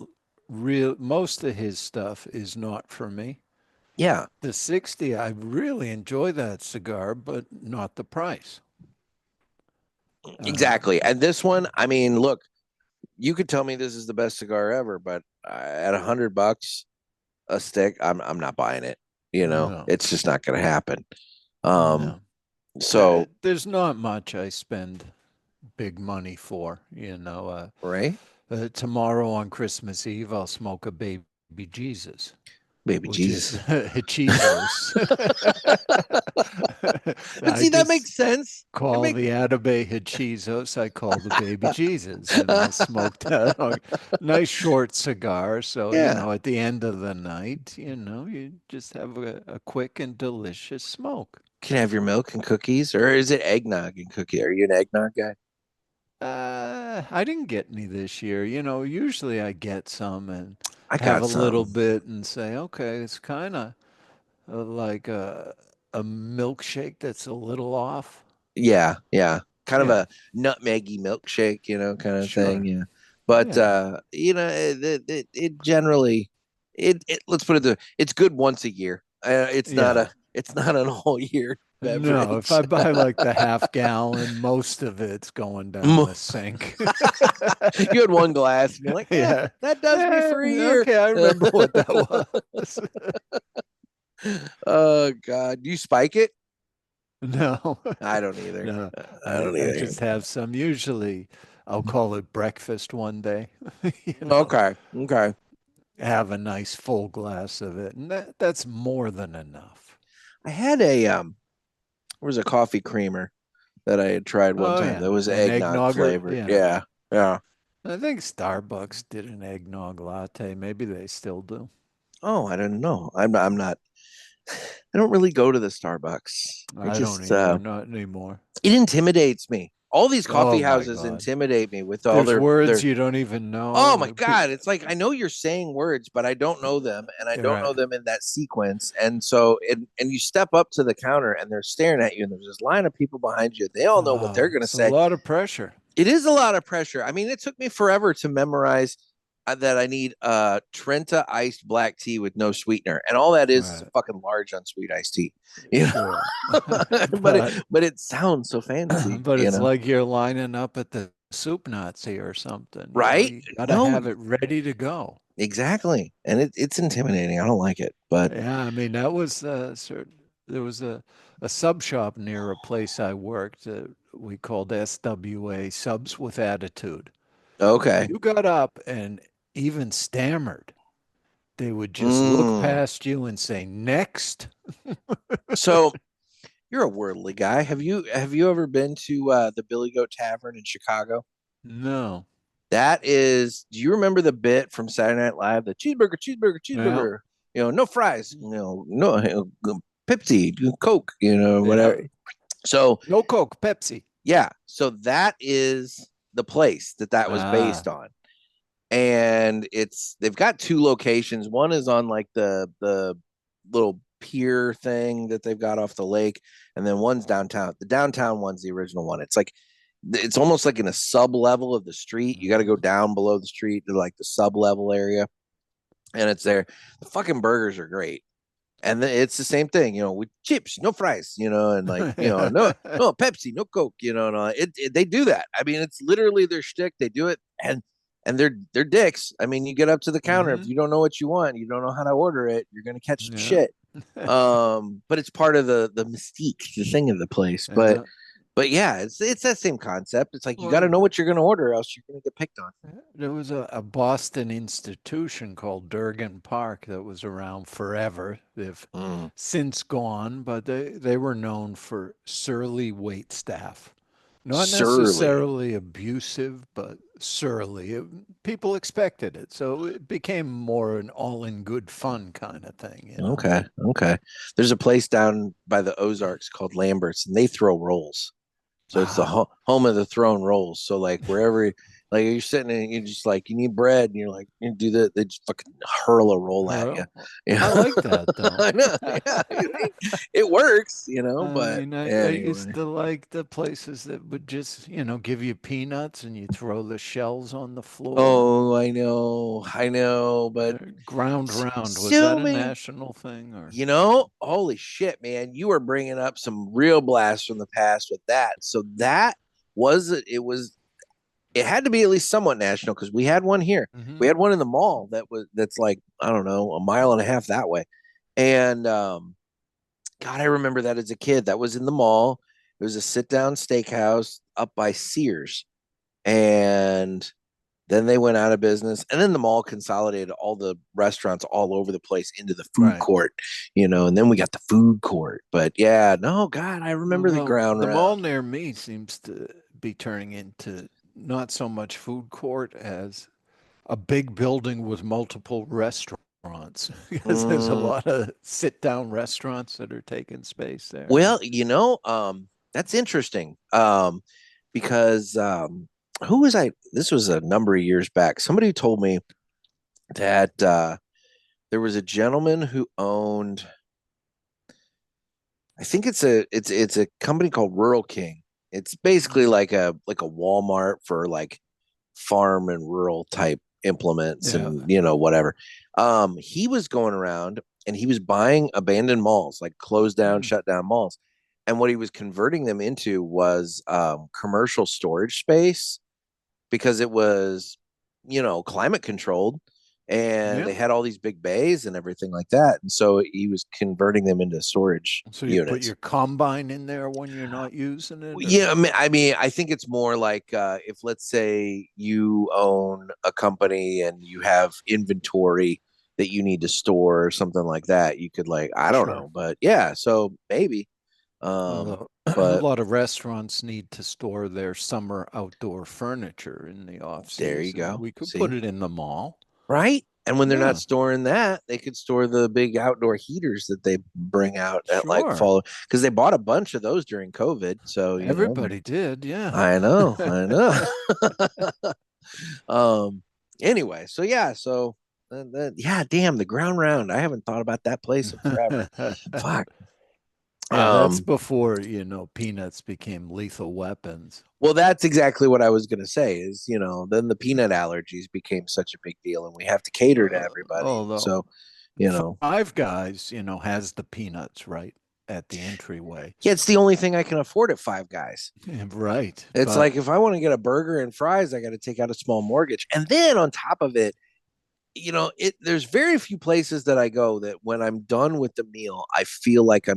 real most of his stuff is not for me. yeah, The 60, I really enjoy that cigar, but not the price. Uh, exactly. And this one, I mean, look, you could tell me this is the best cigar ever, but at $100 a stick, I'm not buying it. no, It's just not going to happen. Um, no. so There's not much I spend big money for. right, Tomorrow on Christmas Eve, I'll smoke a baby Jesus, baby which is Jesus. Hechizos. And I see, that just makes sense. It call makes the Atabey Hechizos, I call the baby Jesus, and I'll smoke that nice short cigar. So, yeah. at the end of the night, you just have a quick and delicious smoke. Can I have your milk and cookies, or is it eggnog and cookie? Are you an eggnog guy? I didn't get any this year. Usually I get some and I have got a little some. bit and say, okay, it's kind of like a milkshake that's a little off. Yeah, yeah. Kind of Yeah, a nutmeggy milkshake, kind of thing. sure. Yeah. But Yeah. it generally it let's put it it's good once a year. Yeah. It's not an all year No, if I beverage. buy like the half gallon, most of it's going down the sink. You had one glass and you're like, Yeah. that does me for a year. Okay, I remember what that was. Oh God. Do you spike it? No, I don't either. no, I don't I either. just have some. Usually, I'll call it breakfast one day. You know, Okay. Okay. have a nice full glass of it, and that's more than enough. I had there was a coffee creamer that I had tried one Oh time yeah, that was an eggnog eggnogger. flavored. Yeah, Yeah. Yeah. I think Starbucks did an eggnog latte. Maybe they still do. Oh, I don't know. I'm not I don't really go to the Starbucks. I I don't just either, not anymore. it intimidates me. All these coffee Oh my houses God, intimidate me with all there's words their you don't even oh my know. God. It's like I know you're saying words, but I don't know them and I don't Right. know them in that sequence. And so and you step up to the counter and they're staring at you and there's this line of people behind you. They all know what they're gonna It's a say. lot of pressure. It is a lot of pressure. I mean, it took me forever to memorize that I need Trenta iced black tea with no sweetener, and all that is a Right. fucking large unsweet iced tea. Sure. But but it sounds so fancy, but it's like you're lining up at the soup Nazi or something. right? You got to No, have it ready to go. exactly, and it's intimidating. I don't like it, but Yeah, I mean that was there was a sub shop near a place I worked. We called SWA Subs with Attitude. okay. You got up and even stammered. They would just look Mm. past you and say, "Next." So you're a worldly guy. Have you ever been to the Billy Goat Tavern in Chicago? No. That is, do you remember the bit from Saturday Night Live? The cheeseburger, cheeseburger, Yeah. cheeseburger. No fries. No Pepsi, Coke. Yeah. Whatever. So No Coke, Pepsi. yeah, so that is the place that was Ah. based on, and they've got two locations. One is on like the little pier thing that they've got off the lake, and then one's downtown. The downtown one's the original one. It's almost like in a sub level of the street. You got to go Mhm. down below the street to like the sub level area, and it's there. The fucking burgers are great, and it's the same thing, with chips, no fries, and like no Pepsi, no Coke, and they do that. I mean, it's literally their shtick. They do it, and they're dicks. I mean, you get up to the counter if Mhm. you don't know what you want, you don't know how to order it, you're gonna catch some Yeah. shit. But it's part of the mystique, the thing of the place. But Yeah. but yeah, it's that same concept. It's like you got to Well, know what you're going to order, or else you're going to get picked on. there was a Boston institution called Durgan Park that was around forever. They've Mm. since gone, but they were known for surly wait staff. Not Surly. necessarily abusive, but surly. People expected it, so it became more an all in good fun kind of thing. Okay. Okay. There's a place down by the Ozarks called Lambert's, and they throw rolls. So it's the Ah, home of the thrown rolls. So like wherever Like you're sitting and you're just like, you need bread, and you're like, you do that. They just fucking hurl a roll at you. Well, You I know? like that though. I know. Yeah, it works, I but mean, I used anyway. to like the places that would just, give you peanuts and you throw the shells on the floor. Oh, I know, but Ground round, was that still, a man. national thing or? Holy shit, man. You are bringing up some real blasts from the past with that. So that it had to be at least somewhat national because we had one here. We Hmm. had one in the mall that's like, I don't know, a mile and a half that way. And God, I remember that as a kid. That was in the mall. It was a sit down steakhouse up by Sears. And then they went out of business, and then the mall consolidated all the restaurants all over the place into the food Right. court, and then we got the food court. But yeah, no, God, I remember the Well, ground the mall round. near me seems to be turning into not so much food court as a big building with multiple restaurants because there's a Mm, lot of sit down restaurants that are taking space there. well, that's interesting. Because who was I? This was a number of years back. Somebody told me that there was a gentleman who owned. I think it's a company called Rural King. It's basically Mm. like a Walmart for like farm and rural type implements Yeah. and whatever. He was going around and he was buying abandoned malls, like closed down, Mm. shut down malls. And what he was converting them into was commercial storage space because it was, climate controlled and Yeah. they had all these big bays and everything like that. And so he was converting them into storage So you put units. your combine in there when you're not using it, Yeah, or? I mean, I think it's more like if, let's say, you own a company and you have inventory that you need to store or something like that, you could like, I don't Sure. know, but yeah, so maybe. Um, Although a but lot of restaurants need to store their summer outdoor furniture in the off there you season. go. We could put See, it in the mall. right? And when they're not Yeah, storing that, they could store the big outdoor heaters that they bring out at like sure. fall because they bought a bunch of those during COVID. So, Everybody did, yeah. I know, I know. um, anyway, so yeah, yeah, damn, the ground round. I haven't thought about that place in forever. Fuck. Yeah, that's Um, before, peanuts became lethal weapons. well, that's exactly what I was gonna say. Is then the peanut allergies became such a big deal, and we have to cater to everybody. Although So, you know, Five Guys, has the peanuts right at the entryway. yeah, it's the only thing I can afford at Five Guys. Right. It's But like if I want to get a burger and fries, I got to take out a small mortgage, and then on top of it, there's very few places that I go that when I'm done with the meal, I feel like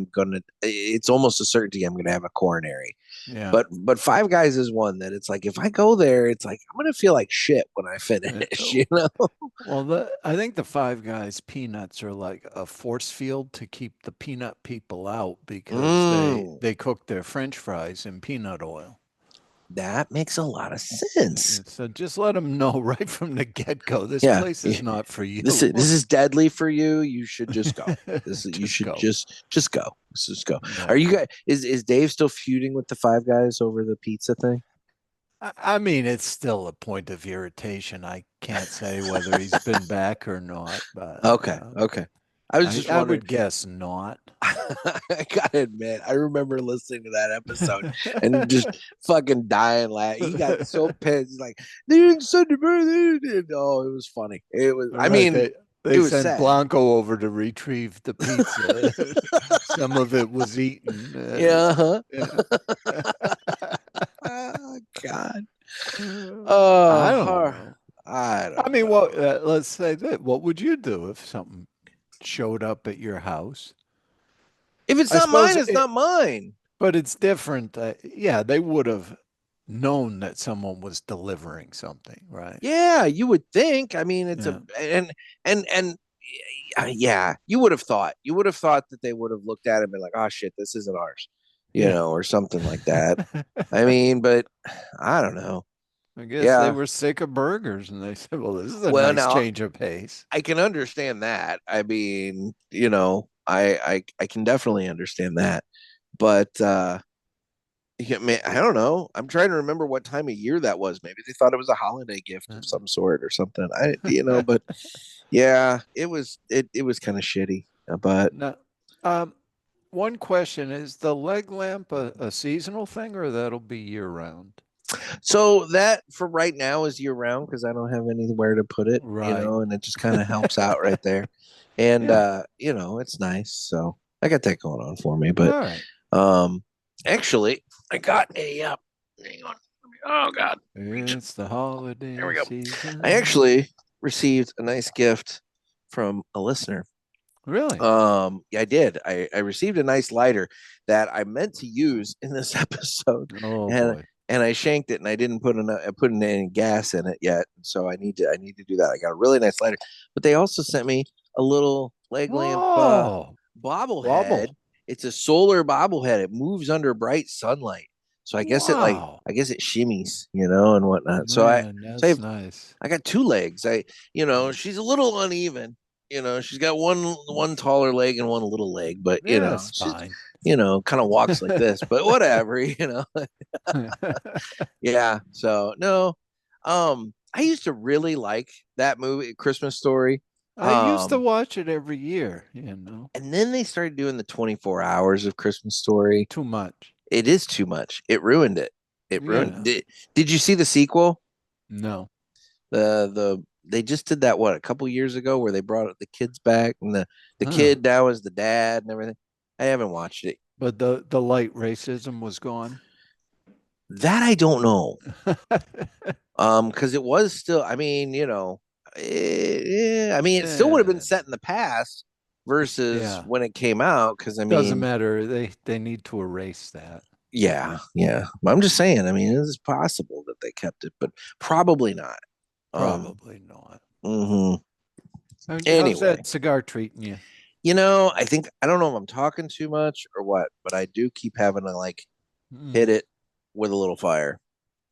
it's almost a certainty I'm gonna have a coronary. yeah, But Five Guys is one that it's like if I go there, it's like I'm gonna feel like shit when I uh, finish, oh, well, I think the Five Guys peanuts are like a force field to keep the peanut people out because they Mm, they cook their French fries in peanut oil. that makes a lot of sense. So just let them know right from the get-go, this Yeah, place yeah. is not for This you. is this is deadly for you. You should just go. You Just should go. just go. Just go. Are Yeah. you guys? Is Dave still feuding with the Five Guys over the pizza thing? I mean, it's still a point of irritation. I can't say whether he's been back or not, but Okay, okay. I was just I wondering. would guess not. I gotta admit, I remember listening to that episode and just fucking dying laughing. He got so pissed. He's like, they didn't send him. Oh, it was funny. It was. All I right, mean, they it was sent sad. Blanco over to retrieve the pizza. Some of it was eaten. Yeah. Huh? Yeah. Oh God. I don't Oh, know. I I don't mean, what? know. Let's say that. What would you do if something showed up at your house? If it's I not mine, suppose it's not mine. but it's different. Yeah, they would have known that someone was delivering something, right? Yeah, you would think. I mean, it's a Yeah. and yeah, you would have thought that they would have looked at it and been like, "Oh shit, this isn't ours," Yeah. or something like that. I mean, but I don't know. I guess they Yeah. were sick of burgers and they said, well, this is a Well, nice now change of pace. I can understand that. I mean, I can definitely understand that. But Yeah, man, I don't know. I'm trying to remember what time of year that was. Maybe they thought it was a holiday gift of some sort or something. But yeah, it was kind of shitty. But Now, um, one question is the leg lamp a seasonal thing or that'll be year round? so that for right now is year round because I don't have anywhere to put it, Right. and it just kind of helps out right there. And Yeah. it's nice. So I got that going on for me. But All right. um actually I got a hang on. Oh God. It's the There we holiday go. I season. actually received a nice gift from a listener. Really? Yeah, I did. I received a nice lighter that I meant to use in this episode, Oh and boy. and I shanked it, and I didn't put any gas in it yet. So I need to do that. I got a really nice lighter, but they also sent me a little leg lamp Oh, bobblehead. bubble. It's a solar bobblehead. It moves under bright sunlight. So Wow. I guess it shimmies, and whatnot. Man, So that's nice. I got two legs. She's a little uneven. She's got one taller leg and one little leg, but Yeah, it's she's fine. kind of walks like this. But whatever. Yeah. So no, I used to really like that movie, Christmas Story. I used to Um, watch it every year. and then they started doing the 24 hours of Christmas Story. Too much. It is too much. It ruined it. It ruined. Yeah. Did you see the sequel? No. They just did that a couple years ago where they brought the kids back and the Huh. kid now is the dad and everything. I haven't watched it. But the light racism was gone. That I don't know. Because it was still. I mean, it still would have been Yeah. set in the past versus Yeah. when it came out. Because I Doesn't mean, matter. They need to erase that. yeah, yeah. I'm just saying. I mean, it is possible that they kept it, but probably not. Um. Probably not. hmm How's Anyway, that cigar treating you? I don't know if I'm talking too much or what, but I do keep having to hit Mm. it with a little fire.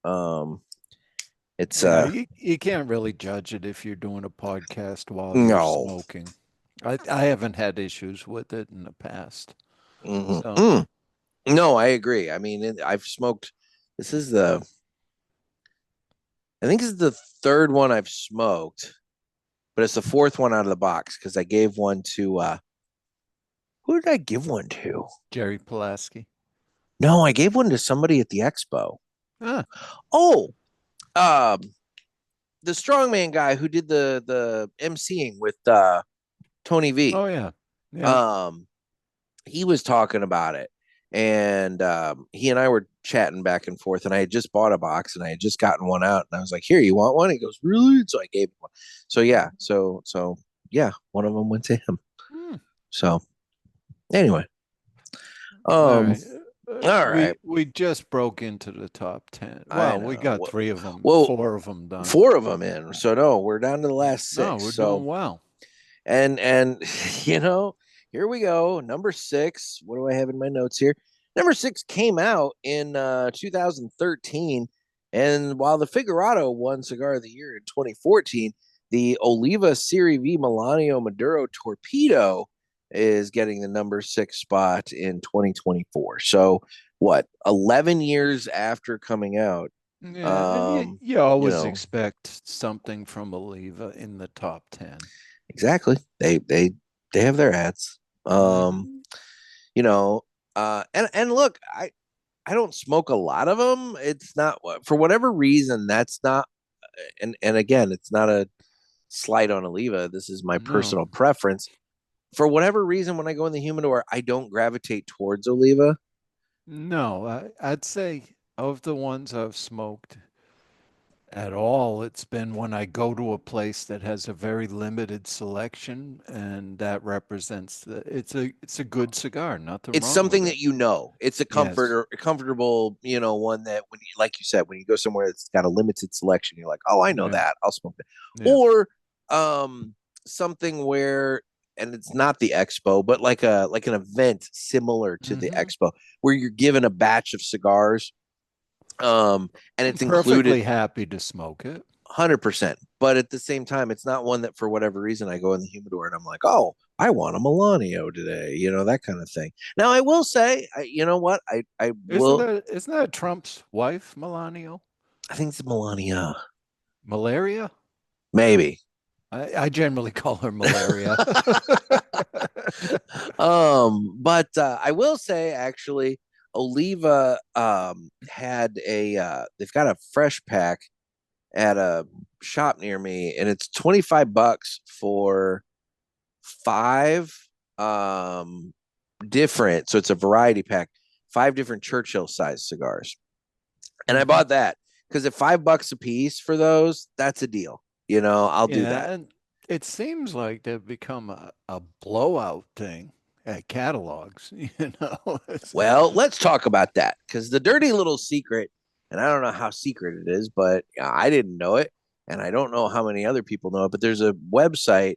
Um, it's Yeah, you can't really judge it if you're doing a podcast while you're no. smoking. I haven't had issues with it in the past. Mhm. So, Mm. No, I agree. I mean, I've smoked. This is I think this is the third one I've smoked, but it's the fourth one out of the box because I gave one to who did I give one to? Jerry Pulaski. No, I gave one to somebody at the expo. Ah, Oh, um, the strongman guy who did the emceeing with Tony V. oh yeah. Yeah. Um, he was talking about it, and he and I were chatting back and forth. And I had just bought a box, and I had just gotten one out, and I was like, "Here, you want one?" He goes, "Really?" So I gave him one. So yeah, yeah, one of them went to him. Hmm. So anyway, All um, right. all right, We just broke into the top 10. I Well, we know. got three of them, Well, four of them done. four of them in. So no, we're down to the last No, six. we're doing So well. and you know, here we go. Number six. What do I have in my notes here? Number six came out in 2013, and while the Figurado won Cigar of the Year in 2014, the Oliva Serie V Milanio Maduro Torpedo is getting the number six spot in 2024. So what? 11 years after coming out. Yeah, and Um, you you always know, expect something from Oliva in the top 10. exactly. They have their ads. Hmm. You know, and look, I don't smoke a lot of them. It's not for whatever reason. That's not, and again, it's not a slight on Oliva. This is my No, personal preference. For whatever reason, when I go in the humidor, I don't gravitate towards Oliva. no, I'd say of the ones I've smoked at all, it's been when I go to a place that has a very limited selection, and that represents it's a good cigar. Nothing It's wrong with something it. that it's a Yes. comfortable, one that when you, like you said, when you go somewhere that's got a limited selection, you're like, oh, I know Yeah. that, I'll smoke that. Yeah. Or something where, and it's not the expo, but like an event similar to the Hmm. expo where you're given a batch of cigars, and I'm it's included perfectly happy to smoke it. 100%. But at the same time, it's not one that for whatever reason I go in the humidor and I'm like, oh, I want a Milano today, that kind of thing. Now, I will say, you know what? I will. Isn't that Trump's wife, Melania? I think it's Melania. Malaria? Maybe. I generally call her malaria. But I will say, actually, Oliva had they've got a fresh pack at a shop near me, and it's $25 for 5 different, so it's a variety pack, 5 different Churchill size cigars. And I bought that because at $5 a piece for those, that's a deal. I'll do that. And it seems like they've become a blowout thing at catalogs, Well, let's talk about that, because the dirty little secret, and I don't know how secret it is, but I didn't know it, and I don't know how many other people know it, but there's a website,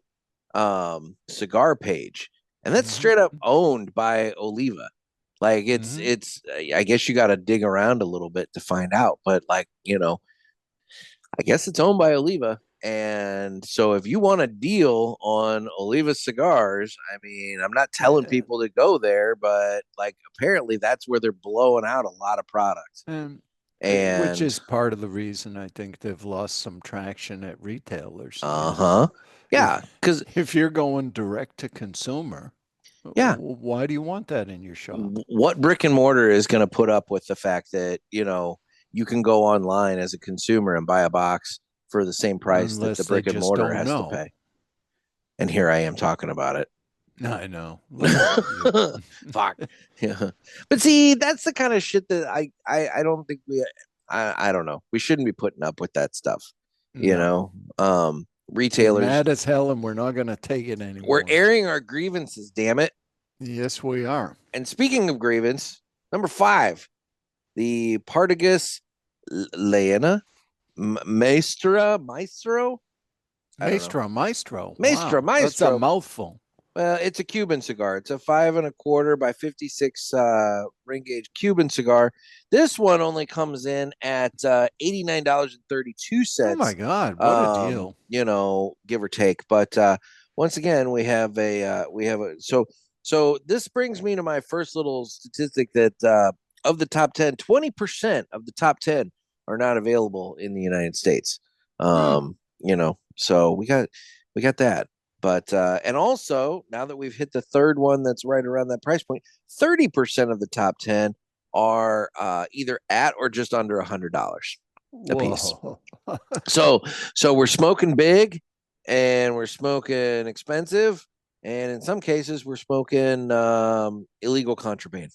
Cigar Page, and that's straight up owned by Oliva. Like it's I guess you got to dig around a little bit to find out, but I guess it's owned by Oliva. And so if you want a deal on Oliva cigars, I mean, I'm not telling people to go there, but apparently that's where they're blowing out a lot of products. And And which is part of the reason I think they've lost some traction at retailers. Yeah, because if you're going direct to consumer, yeah, why do you want that in your shop? What brick and mortar is going to put up with the fact that, you can go online as a consumer and buy a box for the same price that the brick and mortar has to pay? And here I am talking about it. I know. Fuck. Yeah. But see, that's the kind of shit that I don't think I don't know. We shouldn't be putting up with that stuff. Retailers. We're mad as hell, and we're not going to take it anymore. We're airing our grievances, damn it. Yes, we are. And speaking of grievance, number 5, the Partagas Leena Maestro. Maestro. Wow. That's a mouthful. Well, it's a Cuban cigar. It's a 5 1/4 by 56 ring gauge Cuban cigar. This one only comes in at $89.32. Oh my God, what a deal! Give or take. But once again, we have a so this brings me to my first little statistic that of the top 10, 20% of the top 10 are not available in the United States. So we got that. But and also, now that we've hit the third one that's right around that price point, 30% of the top 10 are either at or just under $100 a piece. So we're smoking big, and we're smoking expensive, and in some cases we're smoking illegal contraband.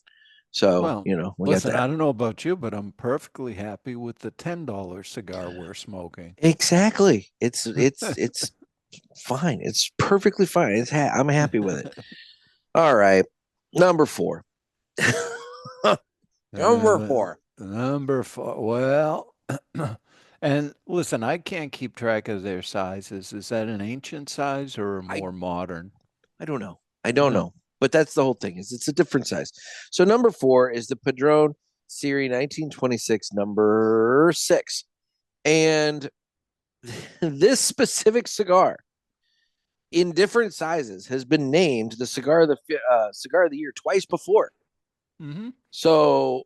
So we listen, got that. I don't know about you, but I'm perfectly happy with the $10 cigar we're smoking. Exactly. It's fine. It's perfectly fine. I'm happy with it. All right. Number 4. Number 4. Number 4. Well, and listen, I can't keep track of their sizes. Is that an ancient size or a more modern? I don't know. I don't know. But that's the whole thing. It's a different size. So number 4 is the Padron Series 1926 number 6. And this specific cigar, in different sizes, has been named the cigar of the year twice before. So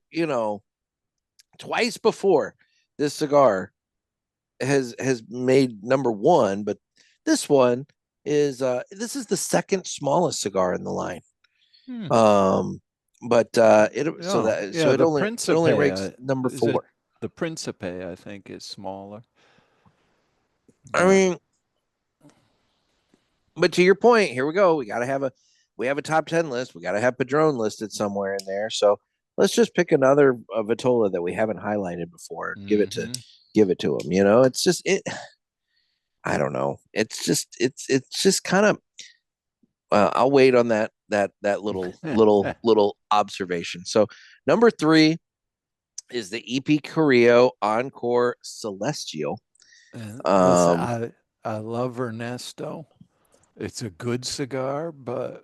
twice before, this cigar has made number 1, but this one is the second smallest cigar in the line. But it only ranks number 4. The Principe, I think, is smaller. I mean, but to your point, here we go. We have a top 10 list. We got to have Padron listed somewhere in there. So let's just pick another Vitola that we haven't highlighted before and give it to them. It's just I don't know. It's just kind of. I'll wait on that little observation. So number 3 is the EP Carrillo Encore Celestial. Listen, I love Ernesto. It's a good cigar, but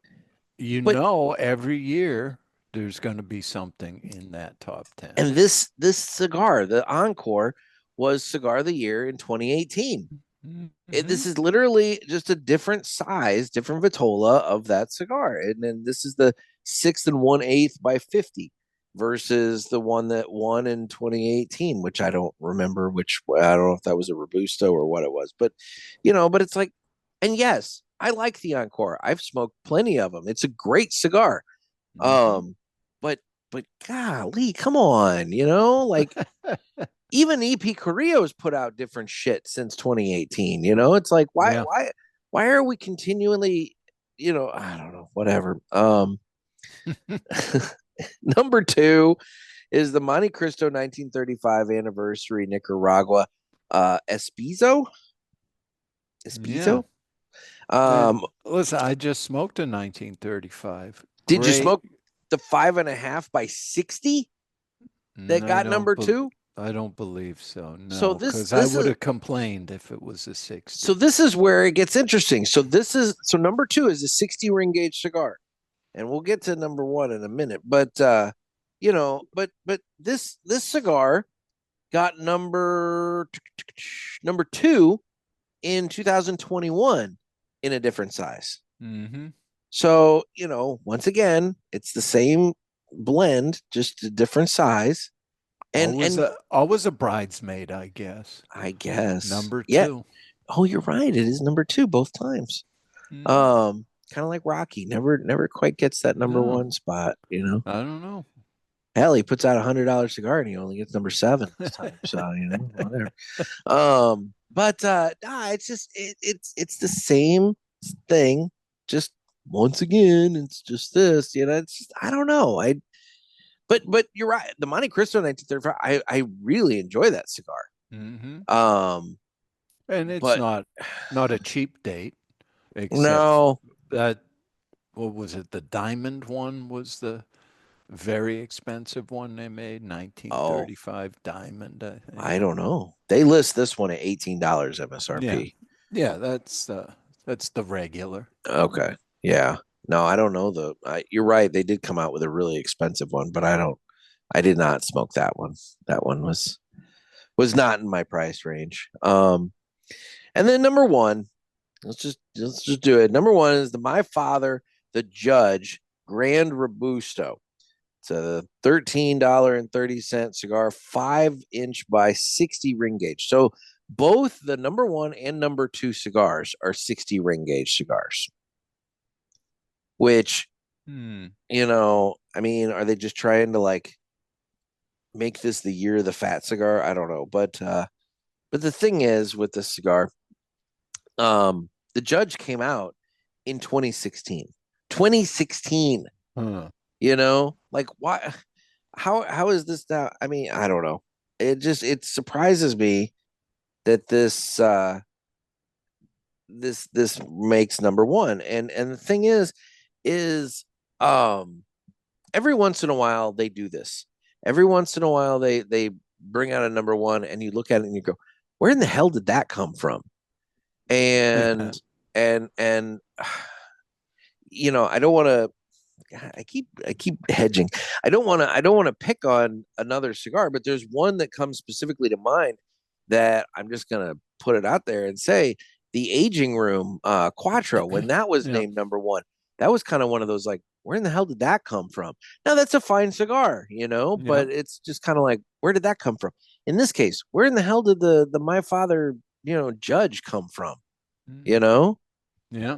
every year there's going to be something in that top 10. And this cigar, the Encore, was Cigar of the Year in 2018. Mm-hmm. This is literally just a different size, different vitola of that cigar. And then this is the 6 1/8 by 50 versus the one that won in 2018, which I don't remember I don't know if that was a Robusto or what it was, but but it's like, and yes, I like the Encore. I've smoked plenty of them. It's a great cigar. Mm-hmm. But golly, come on, like even EP Carrillo's put out different shit since 2018. It's like Yeah. why are we continually, I don't know, whatever. Number two is the Monte Cristo 1935 anniversary Nicaragua Espizo. Yeah. Espizo. And Um, listen, I just smoked a 1935. did you Great. smoke the 5.5 by 60 that I got don't number two? I don't believe so. So No, this because I this would is have complained if it was a so 60. this is where it gets interesting. So number two is a 60 ring gauge cigar, and we'll get to number one in a minute. But but this cigar got number two in 2021 in a different size. Mm-hmm. So once again, it's the same blend, just a different size. And Always a bridesmaid, I guess. I guess, Number yeah. two. Oh, you're right. It is number two both times. Mm-hmm. Kind of like Rocky, never quite gets that number No, one spot. I don't know. Hell, he puts out $100 cigar and he only gets number seven this time. So whatever. But nah, it's just it's the same thing. Just once again, it's just this. It's just, I don't know. But you're right. The Monte Cristo 1935. I really enjoy that cigar. Mm-hmm. Um, And it's but not a cheap date, except no. that what was it? The diamond one was the very expensive one they made, Oh, 1935 diamond, I think. I don't know. They list this one at $18 Yeah. MSRP. Yeah, that's the regular. Okay. Yeah. No, I don't know you're right. They did come out with a really expensive one, but I did not smoke that one. That one was not in my price range. And then number one, let's just do it. Number one is My Father, the Judge Grand Robusto. It's a $13.30 cigar, 5-inch by 60 ring gauge. So both the number one and number two cigars are 60 ring gauge cigars, which, Hmm. I mean, are they just trying to like make this the year of the fat cigar? I don't know. But the thing is with this cigar, the Judge came out in 2016. 2016. Huh. Like why how is this now? I mean, I don't know. It surprises me that this makes number one. And the thing is um every once in a while they do this. Every once in a while they bring out a number one and you look at it and you go, where in the hell did that come from? Yeah. And I don't want to I keep hedging. I don't want to pick on another cigar, but there's one that comes specifically to mind that I'm just gonna put it out there and say the Aging Room Quattro, when that was Yeah. named number one, that was kind of one of those like, where in the hell did that come from? Now that's a fine cigar, Yeah. but it's just kind of like, where did that come from? In this case, where in the hell did the My Father, Judge come from? You Mm. know? Yeah.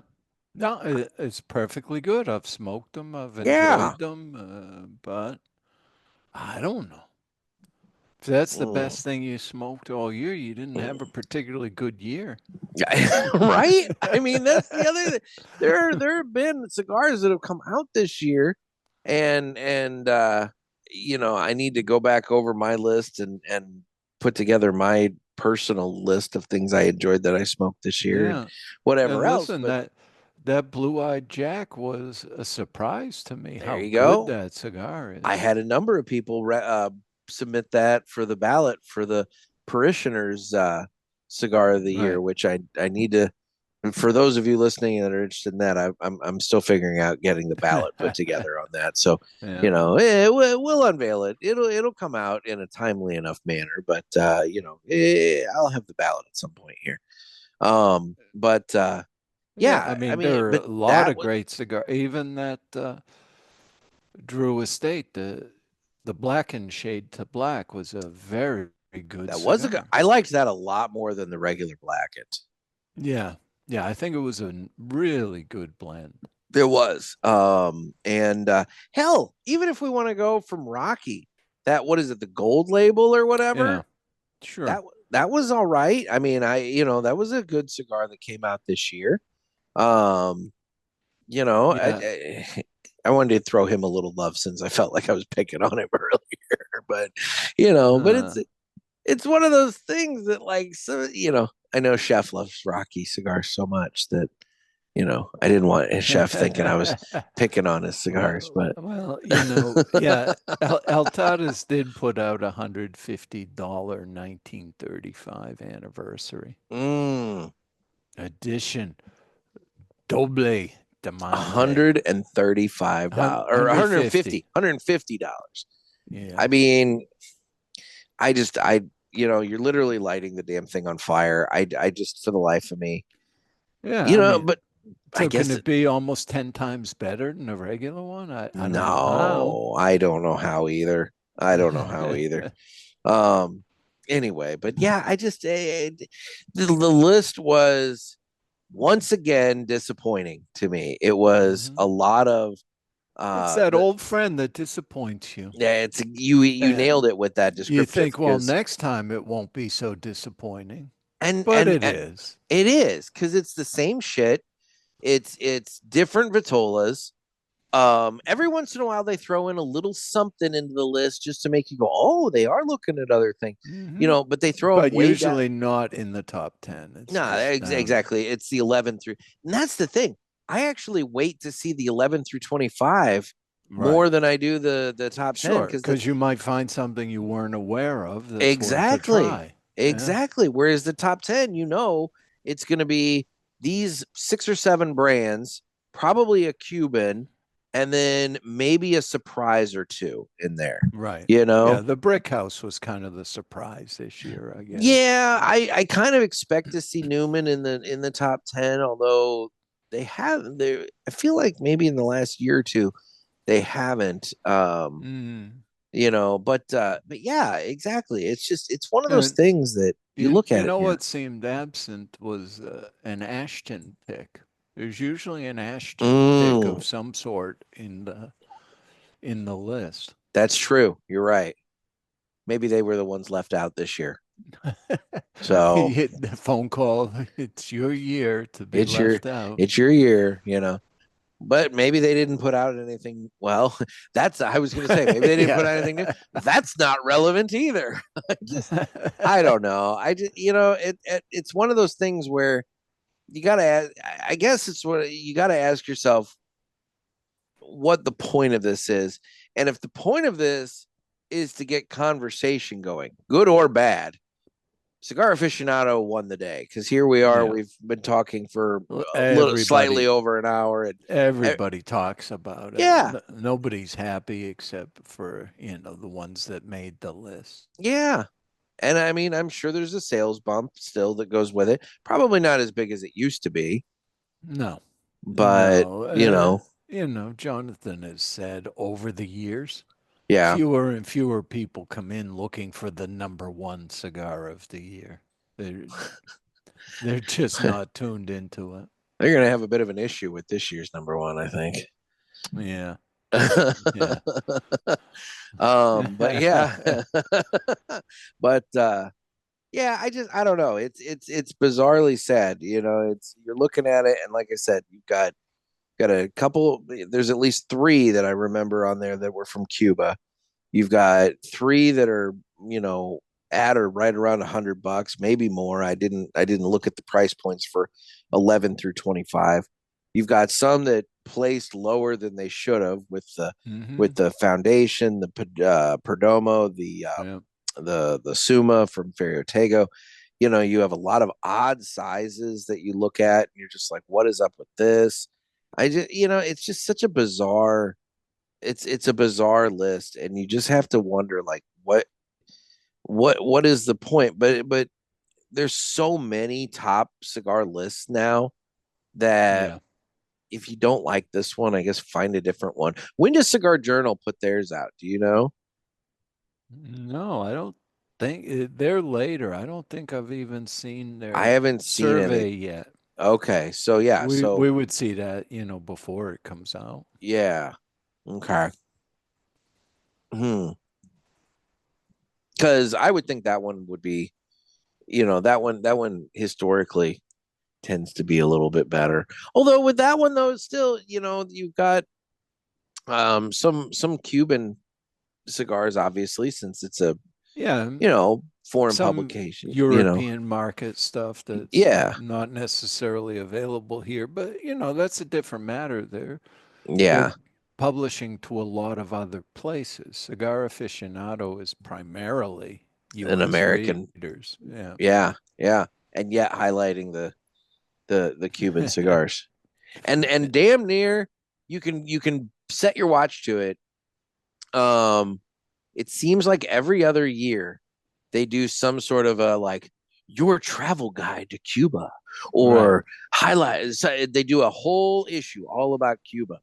No, it's perfectly good. I've smoked them. I've Yeah. enjoyed them, but I don't know. If that's the Mm. best thing you smoked all year, you didn't have a particularly good year. Right? I mean, that's the other thing. There have been cigars that have come out this year, and I need to go back over my list and put together my personal list of things I enjoyed that I smoked this year and Yeah. And whatever else. listen, But that blue-eyed Jack was a surprise to me there how you good go. that cigar I is. had a number of people submit that for the ballot for the parishioners cigar of the year, Right. which I need to. And for those of you listening that are interested in that, I'm still figuring out getting the ballot put together on that. So Yeah. we'll unveil it. It'll come out in a timely enough manner, but I'll have the ballot at some point here. But Yeah, I yeah, I mean, mean, there are but a lot that of was great cigar. Even that Drew Estate, the blackened shade to black was a very good a good. cigar. I liked that a lot more than the regular blackened. Yeah, yeah, I think it was a really good blend. There was. And hell, even if we want to go from Rocky, that what is it, the gold label or Yeah, whatever? sure. That that was all right. I mean, that was a good cigar that came out this year. Um, you know, Yeah, I wanted to throw him a little love since I felt like I was picking on him earlier, but but uh, it's one of those things that like so I know Chef loves Rocky cigars so much that I didn't want a chef thinking I was picking on his cigars, but well, yeah, Altadas did put out $150 1935 anniversary mm, edition doble diamante. $135 or 150. $150. I Yeah. mean, you're literally lighting the damn thing on fire. I just for the life of me, Yeah, I mean, but I so can guess it be almost 10 times better than a regular one? I don't know how. no, I don't know how either. I don't know how either. Um, anyway, but yeah, I just the list was once again disappointing to me. It was Mhm. a lot of It's that the old friend that disappoints you. yeah, it's you nailed And it with that you description think, well, because next time it won't be so disappointing. and But and, it and is. it is because it's the same shit. It's different vitolas. Every once in a while they throw in a little something into the list just to make you go, oh, they are looking at other things, Hmm. but they throw them But way down. usually not in the top 10. It's No, just exactly. It's the 11 through, and that's the thing. I actually wait to see the 11 through 25 right. more than I do the top 10 Sure, because the because you might find something you weren't aware of that's worth a exactly, try. Yeah. exactly. Whereas the top 10, it's going to be these 6 or 7 brands, probably a Cuban, and then maybe a surprise or two in there. Right. You Yeah, know, the brick house was kind of the surprise this year, I guess. yeah, I kind of expect to see Newman in the top 10, although I feel like maybe in the last year or two they haven't. Mm. But yeah, exactly. It's one of those And things that you you look you at it know and what seemed absent was an Ashton pick. There's usually an Ashton pick mm, of some sort in the list. that's true. You're right. Maybe they were the ones left out this year. You So hit the phone call. It's your year to be it's your left out. it's your year. But maybe they didn't put out anything. Well, that's I was going to say maybe they didn't put out Yeah. anything new. That's not relevant either. I don't know. I just it's one of those things where you got to. I guess it's what you got to ask yourself what the point of this is, and if the point of this is to get conversation going, good or bad. Cigar Aficionado won the day because here we are. Yeah. We've been talking for slightly Everybody over an hour, and everybody talks about it. yeah, Nobody's happy except for, the ones that made the list. yeah. And I mean, I'm sure there's a sales bump still that goes with it. Probably not as big as it used to be, No. but No. Jonathan has said over the years, yeah, fewer and fewer people come in looking for the number one cigar of the year. They're they're just they're not tuned into it. going to have a bit of an issue with this year's number one, I think. Yeah. Yeah. But yeah, but yeah, I don't know. It's bizarrely sad. It's you're looking at it, and like I said, you've got a couple. There's at least 3 that I remember on there that were from Cuba. You've got 3 that are at or right around $100, maybe more. I didn't look at the price points for 11 through 25. You've got some that placed lower than they should have Hmm. with the foundation, the Perdomo, Yeah. the Suma from Ferriotego. You have a lot of odd sizes that you look at, and you're just like, what is up with this? It's just such a bizarre. It's a bizarre list, and you just have to wonder like what is the point? But there's so many top cigar lists now that Yeah. if you don't like this one, I guess find a different one. When does Cigar Journal put theirs out? Do you know? No, I don't think they're later. I don't think I've even seen I their haven't seen survey it. yet. Okay, so yeah, We so would see that, before it comes out. yeah, okay. Hmm. Because I would think that one would be, that one historically tends to be a little bit better. Although with that one though, still, you've got some Cuban cigars, obviously, since it's a Yeah, foreign some publication. European market stuff that's Yeah, not necessarily available here, but that's a different matter. They're yeah, publishing to a lot of other places. Cigar Aficionado is primarily an U.S. American. readers. Yeah. Yeah, yeah, and yet highlighting the Cuban cigars, and damn near you can set your watch to it. Um, it seems like every other year they do some sort of a like your travel guide to Cuba Right. or highlight. They do a whole issue all about Cuba,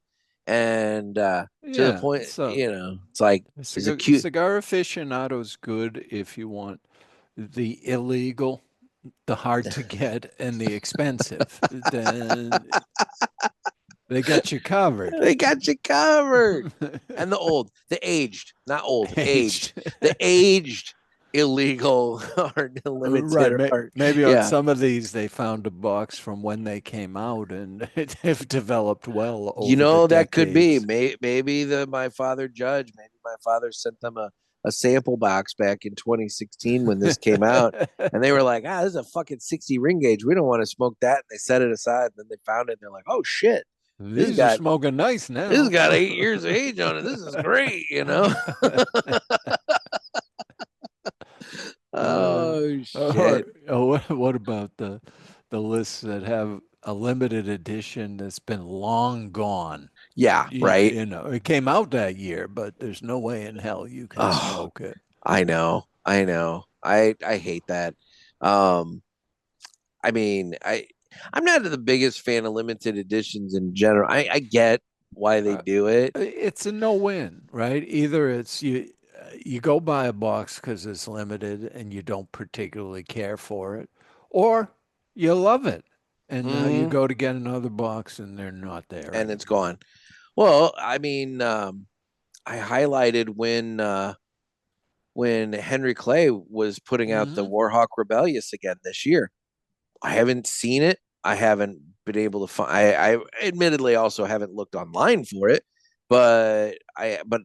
and to the Yeah. point, So it's like is it cute? Cigar Aficionado's good if you want the illegal, the hard to get, and the expensive. Then they got you covered. They got you covered. And the aged, not old, aged, Aged. the aged illegal or limited Right. or Maybe on yeah. some of these, they found a box from when they came out and they've developed well You over the know that could be. decades. Maybe my father judge. Maybe my father sent them a sample box back in 2016 when this came out, and they were like, "Ah, this is a fucking 60 ring gauge. We don't want to smoke that." And they set it aside. And then they found it. And they're like, "Oh shit, this These are got smoking nice this has now. got 8 years of age on it. This is great." Uh, Oh or, shit. what about the lists that have a limited edition that's been long gone? Yeah. Right. It came out that year, but there's no way in hell you can Oh, smoke it. I know. I know. I hate that. Um, I mean, I'm not the biggest fan of limited editions in general. I get why they Uh, do it. it's a no-win, right? Either it's you go buy a box because it's limited and you don't particularly care for it, or you love it and now you Hmm. go to get another box and they're not there And it's anymore. gone. Well, I mean, I highlighted when Henry Clay was putting out the Hmm. Warhawk Rebellious again this year. I haven't seen it. I haven't been able to find. I admittedly also haven't looked online for it, but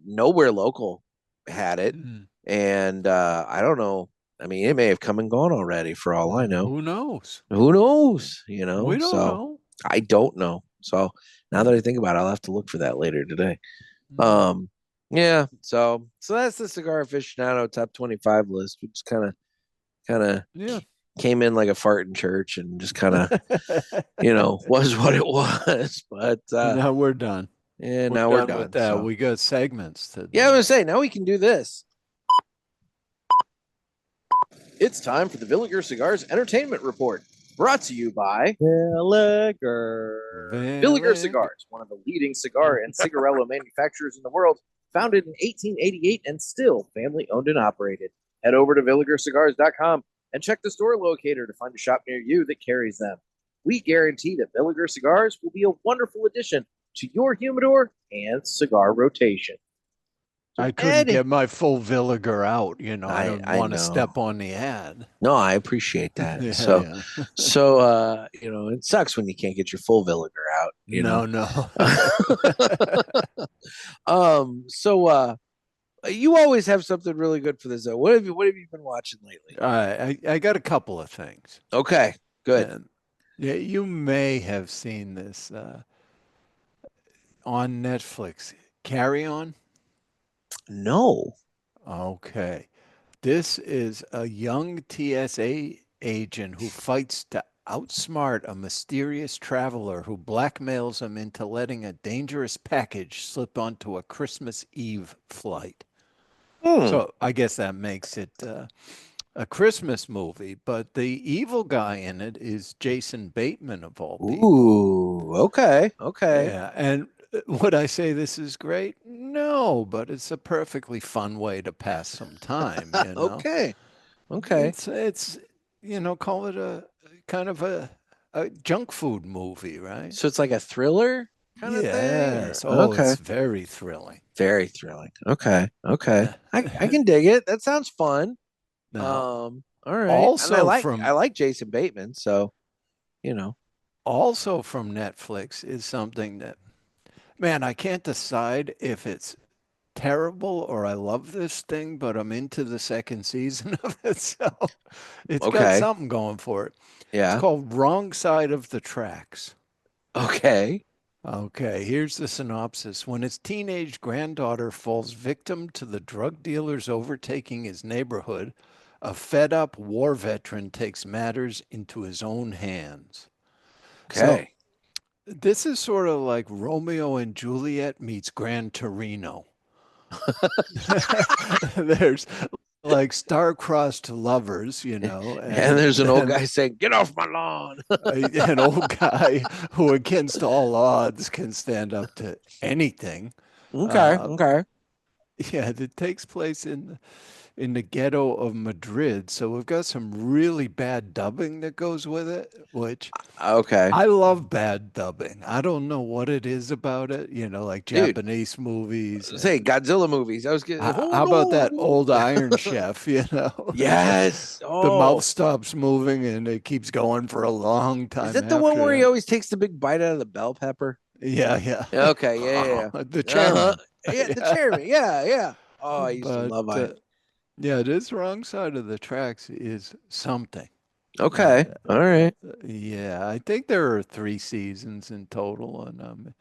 nowhere local had it, Mm. and I don't know. I mean, it may have come and gone already for all I know. Who knows? Who knows? We don't So know. I don't know. So now that I think about it, I'll have to look for that later today. Mm. Um, yeah. So that's the Cigar Aficionado top 25 list, which kind of Yeah. came in like a fart in church and just kind of was what it was. But Now we're done. yeah, We're now we're done with done. that. So We got segments to yeah, I do. was gonna say now we can do this. It's time for the Villiger Cigars Entertainment Report, brought to you by Villiger Villig. Cigars, one of the leading cigar and cigarello manufacturers in the world, founded in 1888 and still family owned and operated. Head over to villigercigars.com and check the store locator to find a shop near you that carries them. We guarantee that Villiger Cigars will be a wonderful addition to your humidor and cigar rotation. I So couldn't Ed, get my full Villiger out. I don't I want to know. step on the ad. No, I appreciate that. Yeah, So, yeah. so it sucks when you can't get your full Villiger out. No, no. So you always have something really good for this. What have you been watching lately? I got a couple of things. Okay, good. And yeah, you may have seen this on Netflix. Carry On? No. Okay. This is a young TSA agent who fights to outsmart a mysterious traveler who blackmails him into letting a dangerous package slip onto a Christmas Eve flight. Hmm. So I guess that makes it a Christmas movie, but the evil guy in it is Jason Bateman of all people. Ooh, okay, okay. Yeah, and would I say this is great? No, but it's a perfectly fun way to pass some time, you know. Okay, okay. It's call it a kind of a junk food movie, right? So it's like a thriller kind of thing, or Yes. Oh, okay. it's very thrilling. Very thrilling. Okay, okay. I can dig it. That sounds fun. Now, All right. And I also like I from like Jason Bateman, so you know. also from Netflix is something that, man, I can't decide if it's terrible or I love this thing, but I'm into the second season of it. So it's got Okay. something going for it. It's Yeah. called Wrong Side of the Tracks. Okay. Okay, here's the synopsis. When his teenage granddaughter falls victim to the drug dealers overtaking his neighborhood, a fed up war veteran takes matters into his own hands. So, Okay. this is sort of like Romeo and Juliet meets Gran Torino. There's like star-crossed lovers, And and there's an old then guy saying, "Get off my lawn." an old guy who, against all odds, can stand up to anything. Okay. Uh, Okay. yeah, it takes place in the ghetto of Madrid, so we've got some really bad dubbing that goes with it, which Okay. I love bad dubbing. I don't know what it is about it, like Dude, Japanese movies say and Godzilla movies. I was getting how about that old Iron Chef, Yes. the mouth Oh. stops moving and it keeps going for a long Is time that the one after where he that. always takes the big bite out of the bell pepper? Yeah, yeah. Okay, yeah, The yeah. Uh-huh. chairman. Yeah, the Yeah. chairman. Yeah, yeah. Oh, I used to But love I. yeah, this wrong side of the tracks is something. Uh, Okay. All right. yeah, I think there are 3 seasons in total, and I'm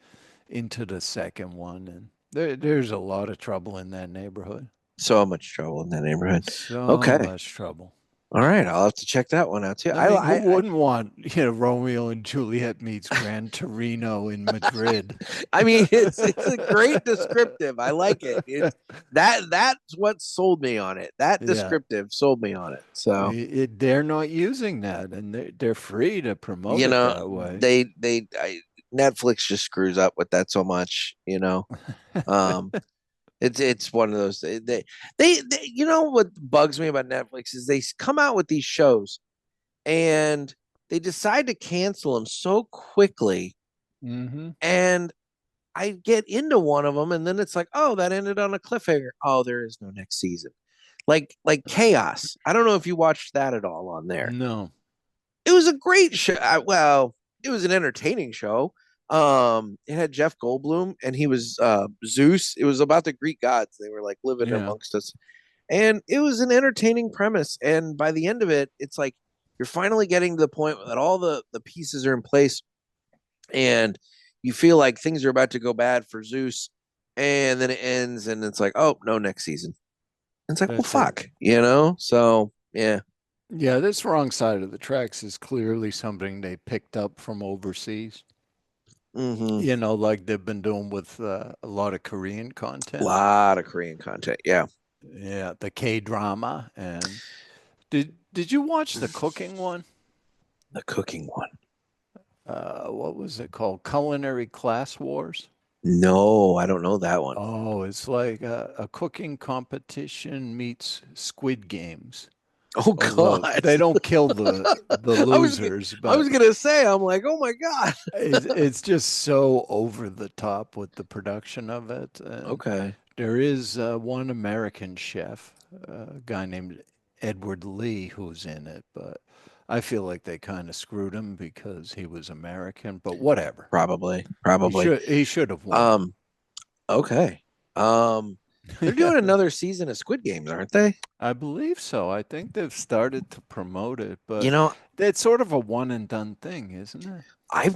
into the second one, and there's a lot of trouble in that neighborhood. So much trouble in that neighborhood. So Okay. much trouble. All right. I'll have to check that one out too. I mean, who wouldn't want, Romeo and Juliet meets Gran Torino in Madrid? I mean, it's a great descriptive. I like it. It's that's what sold me on it. That Yeah, descriptive sold me on it. So they're not using that, and they're free to promote you it know, that way. Netflix just screws up with that so much. Um, it's one of those they what bugs me about Netflix is they come out with these shows and they decide to cancel them so quickly, Hmm. and I get into one of them and then it's like, oh, that ended on a cliffhanger. Oh, there is no next season. Like Chaos. I don't know if you watched that at all on there. No. It was a great show. Well, it was an entertaining show. It had Jeff Goldblum and he was Zeus. It was about the Greek gods. They were like living Yeah. amongst us. And it was an entertaining premise. And by the end of it, it's like you're finally getting to the point that all the pieces are in place and you feel like things are about to go bad for Zeus. And then it ends and it's like, oh, no, next season. And it's like, well, That's it. fuck. So, yeah. Yeah, this wrong side of the tracks is clearly something they picked up from overseas. Mm-hmm. Like they've been doing with a lot of Korean A content. lot of Korean content. Yeah. Yeah, the K drama. And did you watch the cooking one? The cooking one. What was it called? Culinary Class Wars. No, I don't know that one. Oh, it's like a cooking competition meets Squid Games. Oh Although God. they don't kill the I was losers, I but was gonna say, I'm like, oh my God. it's just so over the top with the production of it. And Okay. there is one American chef, a guy named Edward Lee, who's in it, but I feel like they kind of screwed him because he was American. But whatever, Probably. he Probably. should have won. Um, okay. They're Yeah, doing another season of Squid Games, aren't they? I believe so. I think they've started to promote it, You but know, it's sort of a one and done thing, isn't it? I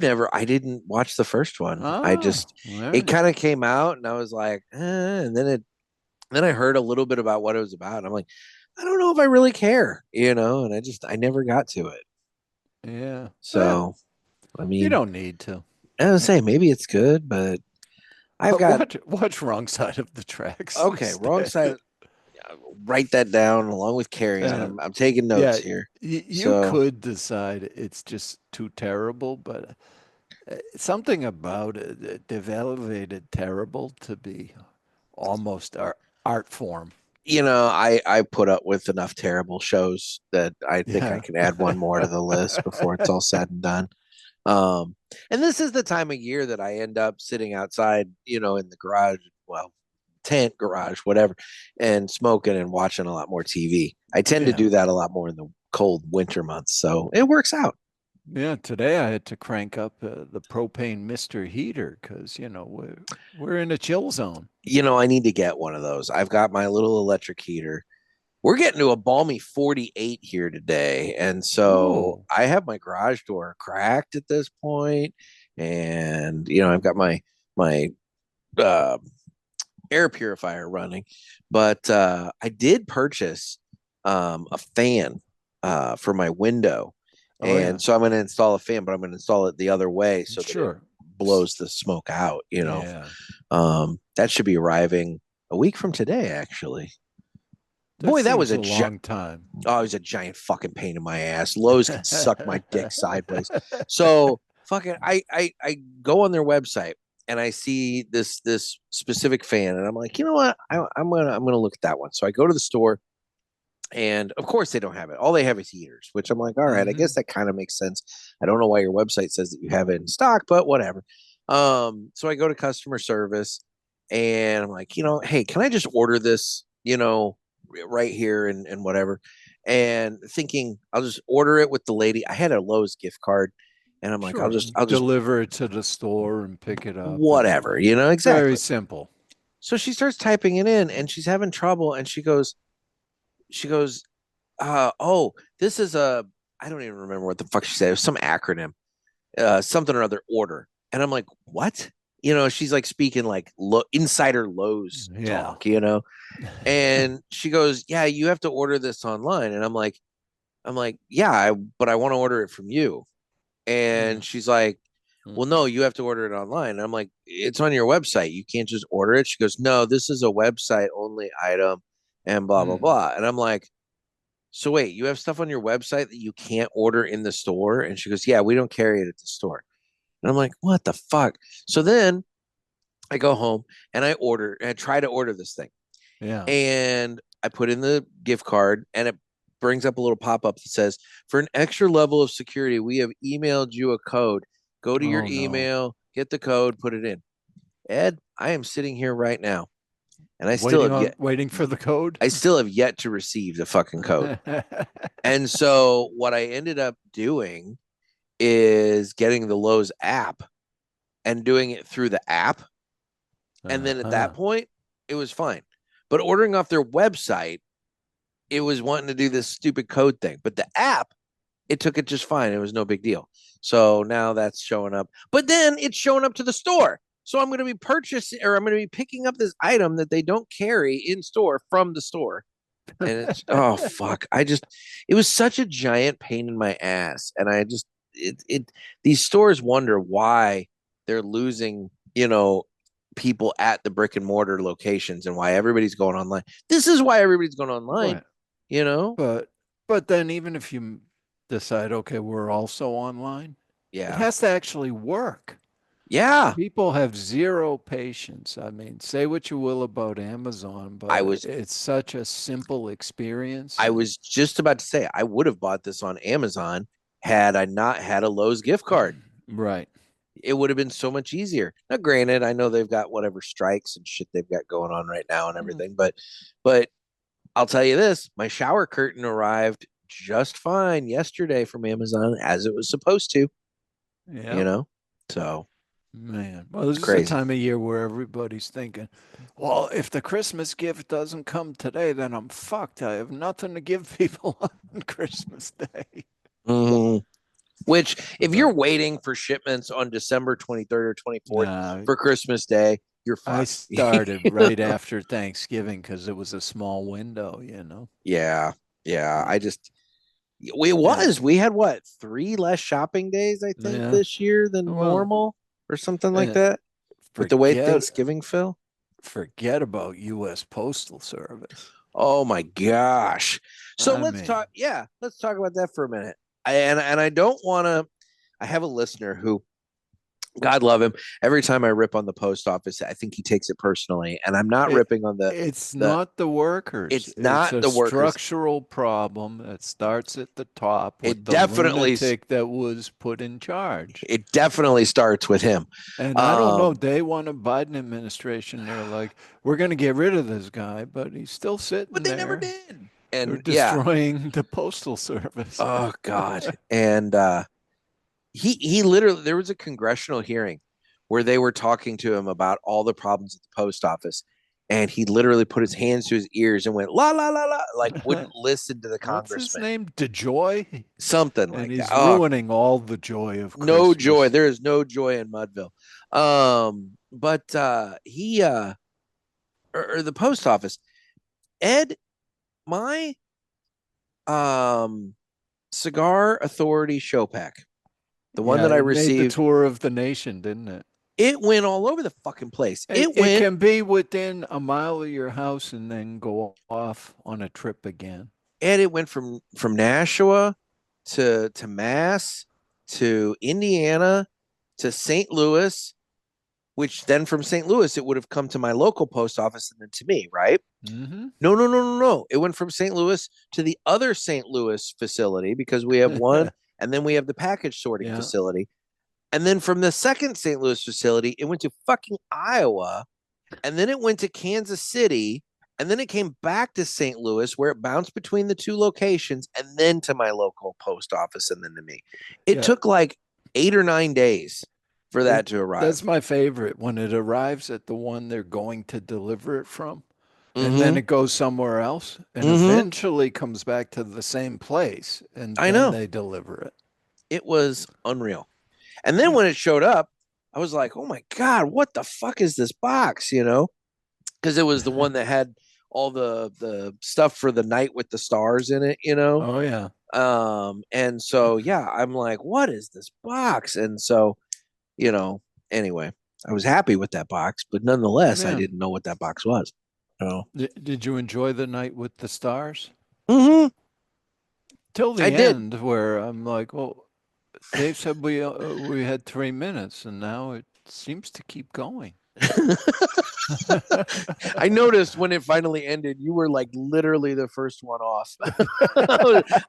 didn't watch the first one. Oh, all It right. kind of came out and I was like, and then I heard a little bit about what it was about. And I'm like, I don't know if I really care, and I never got to it. Yeah. Well, So, I you mean, don't need to. I would say maybe it's good, but I've But got, watch wrong side of the tracks okay, wrong instead. side. write that down along with carry on. And I'm taking notes yeah, here. you So, could decide it's just too terrible, but something about it, they've elevated terrible to be almost art form. I put up with enough terrible shows that I think I Yeah. can add one more to the list before it's all said and done. Um, and this is the time of year that I end up sitting outside, in the garage, well, tent, garage, whatever, and smoking and watching a lot more TV. I tend to Yeah. do that a lot more in the cold winter months, so it works out. Yeah, today I had to crank up the propane Mister Heater because, we're in a chill zone. I need to get one of those. I've got my little electric heater. We're getting to a balmy 48 here today. And so Ooh. I have my garage door cracked at this point, and I've got my uh, air purifier running. But I did purchase a fan for my window. Oh, yeah. And so I'm going to install a fan, but I'm going to install it the other way so that it Sure. blows the smoke out. Yeah. That should be arriving a week from today, actually. That Boy, that was seems a a long time. oh, it was a giant fucking pain in my ass. Lowe's can suck my dick sideways. So fucking, I go on their website and I see this specific fan, and I'm like, you know what? I'm gonna look at that one. So I go to the store, and of course they don't have it. All they have is heaters, which I'm like, all right, I guess Hmm. that kind of makes sense. I don't know why your website says that you have it in stock, but whatever. So I go to customer service, and I'm like, hey, can I just order this, right here and whatever? And thinking I'll just order it with the lady. I had a Lowe's gift card, and I'm like, I'll Sure. just Deliver it to the store and pick it up. And whatever, very exactly. simple. So she starts typing it in, and she's having trouble, and she goes, oh, this is a, I don't even remember what the fuck she said. It was some acronym, something or other order. And I'm like, what? She's like speaking like insider Lowe's Yeah. talk. And she goes, yeah, you have to order this online. And I'm like, yeah, but I want to order it from you. Yeah. And she's like, well, no, you have to order it online. And I'm like, it's on your website. You can't just order it. She goes, no, this is a website only item and blah, blah, Mm. blah. And I'm like, so wait, you have stuff on your website that you can't order in the store? And she goes, yeah, we don't carry it at the store. And I'm like, what the fuck? So then I go home and I try to order this thing. Yeah. And I put in the gift card, and it brings up a little pop-up that says, for an extra level of security, we have emailed you a code. Go to your Oh no. email, get the code, put it in. Ed, I am sitting here right now, and I still have yet Waiting for the code. I still have yet to receive the fucking code. And so what I ended up doing is getting the Lowe's app and doing it through the app. And then at that point, it was fine. But ordering off their website, it was wanting to do this stupid code thing. But the app, it took it just fine. It was no big deal. So now that's showing up. But then it's showing up to the store. So I'm going to be I'm going to be picking up this item that they don't carry in store from the store. And it's, oh, fuck. It was such a giant pain in my ass. And these stores wonder why they're losing, people at the brick and mortar locations and why everybody's going online. This is why everybody's going online, Right. you know? But then even if you decide, okay, we're also online, it Yeah. has to actually work. Yeah. People have zero patience. I mean, say what you will about Amazon, I but was it's such a simple experience. I was just about to say I would have bought this on Amazon had I not had a Lowe's gift card. Right. It would have been so much easier. Now, granted, I know they've got whatever strikes and shit they've got going on right now and everything, but I'll tell you this: my shower curtain arrived just fine yesterday from Amazon as it was supposed to. Yeah. So Man, well, this it's is the crazy. time of year where everybody's thinking, well, if the Christmas gift doesn't come today, then I'm fucked. I have nothing to give people on Christmas Day. Mhm. Which, if you're But waiting for shipments on December 23rd or 24th nah, for Christmas Day, you're I fucked. started right after Thanksgiving because it was a small window. Yeah, yeah. And We had what, three less shopping days, I think, yeah, this year than well, normal or something like and that with the way forget Thanksgiving fell. forget about U.S. Postal Service. Oh my gosh. So I let's mean, talk. Yeah, let's talk about that for a minute. And I don't want to. I have a listener who, God love him. Every time I rip on the post office, I think he takes it personally, and I'm not it, ripping on it's the. not the workers. It's It's not a the workers. structural problem that starts at the top with It the definitely lunatic that was put in charge. it definitely starts with him. And I don't know, Um, day one of Biden administration, they're like, we're going to get rid of this guy, but he's still but sitting they never there. did. They're And yeah, destroying the postal service. oh God. And he literally, there was a congressional hearing where they were talking to him about all the problems at the post office, and he literally put his hands to his ears and went la la la la, like wouldn't listen to the What's his congressman. name? DeJoy? Something And like that. he's Oh, ruining all the joy of no joy. Christmas. There is no joy in Mudville. But he or the post office. Ed, my um Cigar Authority show pack, the one Yeah, that I it made the received, tour of the nation, didn't it? it went all over the fucking place. It It went can be within a mile of your house and then go off on a trip again. and it went from Nashua to Mass to Indiana to St. Louis, which then from St. Louis it would have come to my local post office and then to me, right? Mm-hmm. No, no, no, no, no. It went from St. Louis to the other St. Louis facility because we have one, and then we have the package sorting Yeah. facility. And then from the second St. Louis facility, it went to fucking Iowa, and then it went to Kansas City, and then it came back to St. Louis where it bounced between the two locations, and then to my local post office, and then to me. It Yeah. took like 8 or 9 days for that to That's arrive. my favorite when it arrives at the one they're going to deliver it from, and then Mm-hmm. it goes somewhere else and Mm-hmm. eventually comes back to the same place, and I then know. they deliver it. It was unreal. And then when it showed up, I was like, oh my God, what the fuck is this box? Because it was the one that had all the stuff for the night with the stars in it. Oh yeah. And so yeah, I'm like, what is this box? And so, you know, anyway, I was happy with that box, but nonetheless, I Yeah. didn't know what that box was. So Did you enjoy the night with the stars? mm-hmm, Till I the did. end, where I'm like, well, Dave said we had 3 minutes, and now it seems to keep going. I noticed when it finally ended, you were like literally the first one off.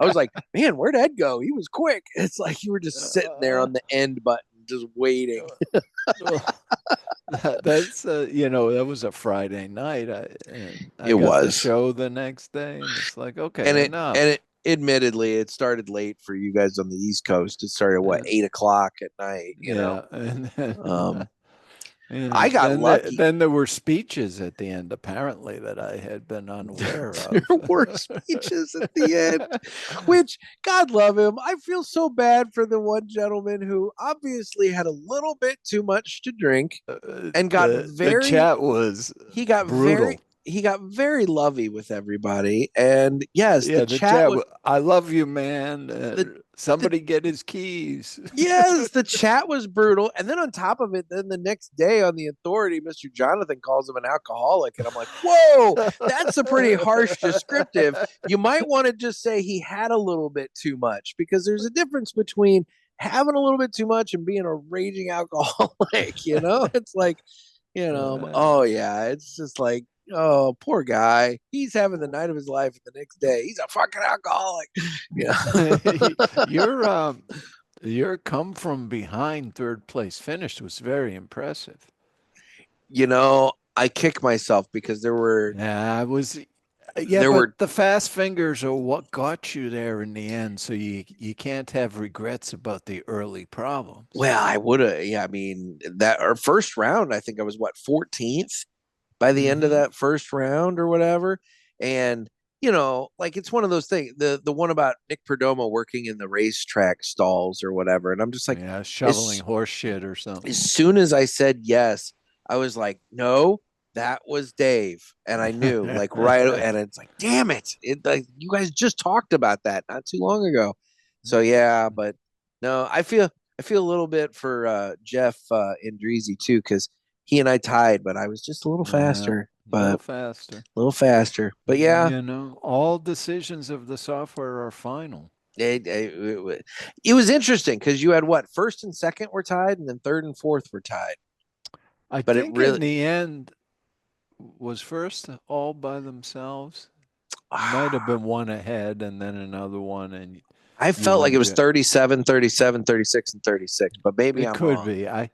I was like, man, where'd Ed go? He was quick. It's like you were just sitting there Uh, on the end button, just waiting. that's that was a Friday night. I It got the was, show the next day, and it's like, and okay, it enough. admittedly it started late for you guys on the East Coast. It started what And 8 o'clock at night. yeah, and then Um, I yeah, got lucky. then there were speeches at the end, apparently, that I had been unaware There of. were speeches at the end, which God love him. I feel so bad for the one gentleman who obviously had a little bit too much to drink and got The very chat was he got very brutal. he got very lovey with everybody. And yes, the Yeah, the chat chat. was I love you, man. the the Somebody get his keys. yes, the chat was brutal. And then on top of it, then the next day on the authority, Mr. Jonathan calls him an alcoholic. And I'm like, whoa, that's a pretty harsh descriptive. You might want to just say he had a little bit too much because there's a difference between having a little bit too much and being a raging alcoholic. It's like, oh yeah, it's just like, oh, poor guy. He's having the night of his life, and the next day he's a fucking alcoholic. Yeah. your your come from behind third place finish was very impressive. I kick myself because there were Yeah, I was. Yeah, there were but the fast fingers are what got you there in the end, so you can't have regrets about the early problems. well, I would have. Yeah, I mean that our first round. I think I was what 14th by the end of Mm-hmm. that first round or whatever. And like it's one of those things. The one about Nick Perdomo working in the racetrack stalls or whatever. And I'm just like, Yeah, shoveling as horse shit or as something. soon as I said yes, I was like, no, that was Dave, and I knew like right, and it's like, damn it, like you guys just talked about that not too long ago. So yeah, but no, I feel a little bit for Jeff Indreezy too because he and I tied, but I was just a little Yeah. faster. A little but faster. a little faster. But yeah, All decisions of the software are final. it was interesting because you had what, first and second were tied, and then third and fourth were tied. I But it think in really, the end, was first all by themselves. Might have been one ahead and then another one, and I you felt like it and was 37, 37, 36, and 36, but maybe it I'm could wrong. be. I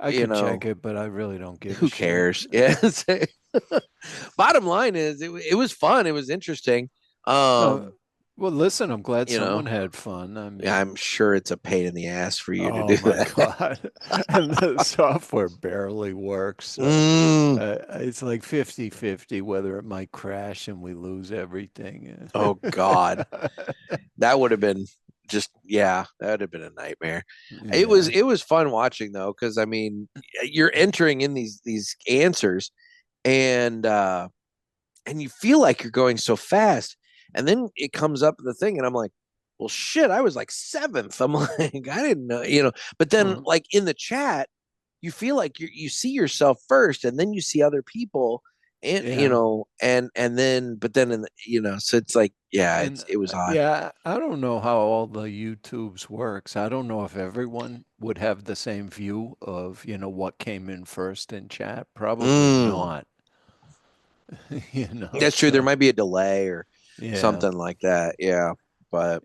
You could know, check it, but I really don't give a who shit. cares? Yeah. Bottom line is, it was fun. It was interesting. No, well, listen, I'm glad You know, someone had fun. I mean, I'm sure it's a pain in the ass for you to oh do my that. God. And the software barely works. So Mm. it's like 50-50 whether it might crash and we lose everything. Oh God, that would have been that would have been a nightmare. Yeah. It was fun watching though, because I mean, you're entering in these answers, and you feel like you're going so fast, and then it comes up the thing, and I'm like, well, shit, I was like seventh. I'm like, I didn't know, But then, Uh-huh. like in the chat, you feel like you see yourself first, and then you see other people, and Yeah. and then, but then so it's like, yeah, And it was odd. yeah, I don't know how all the YouTubes works. I don't know if everyone would have the same view of, what came in first in chat. Probably Mm, not. that's true. There So might be a delay or yeah, something like that. Yeah, but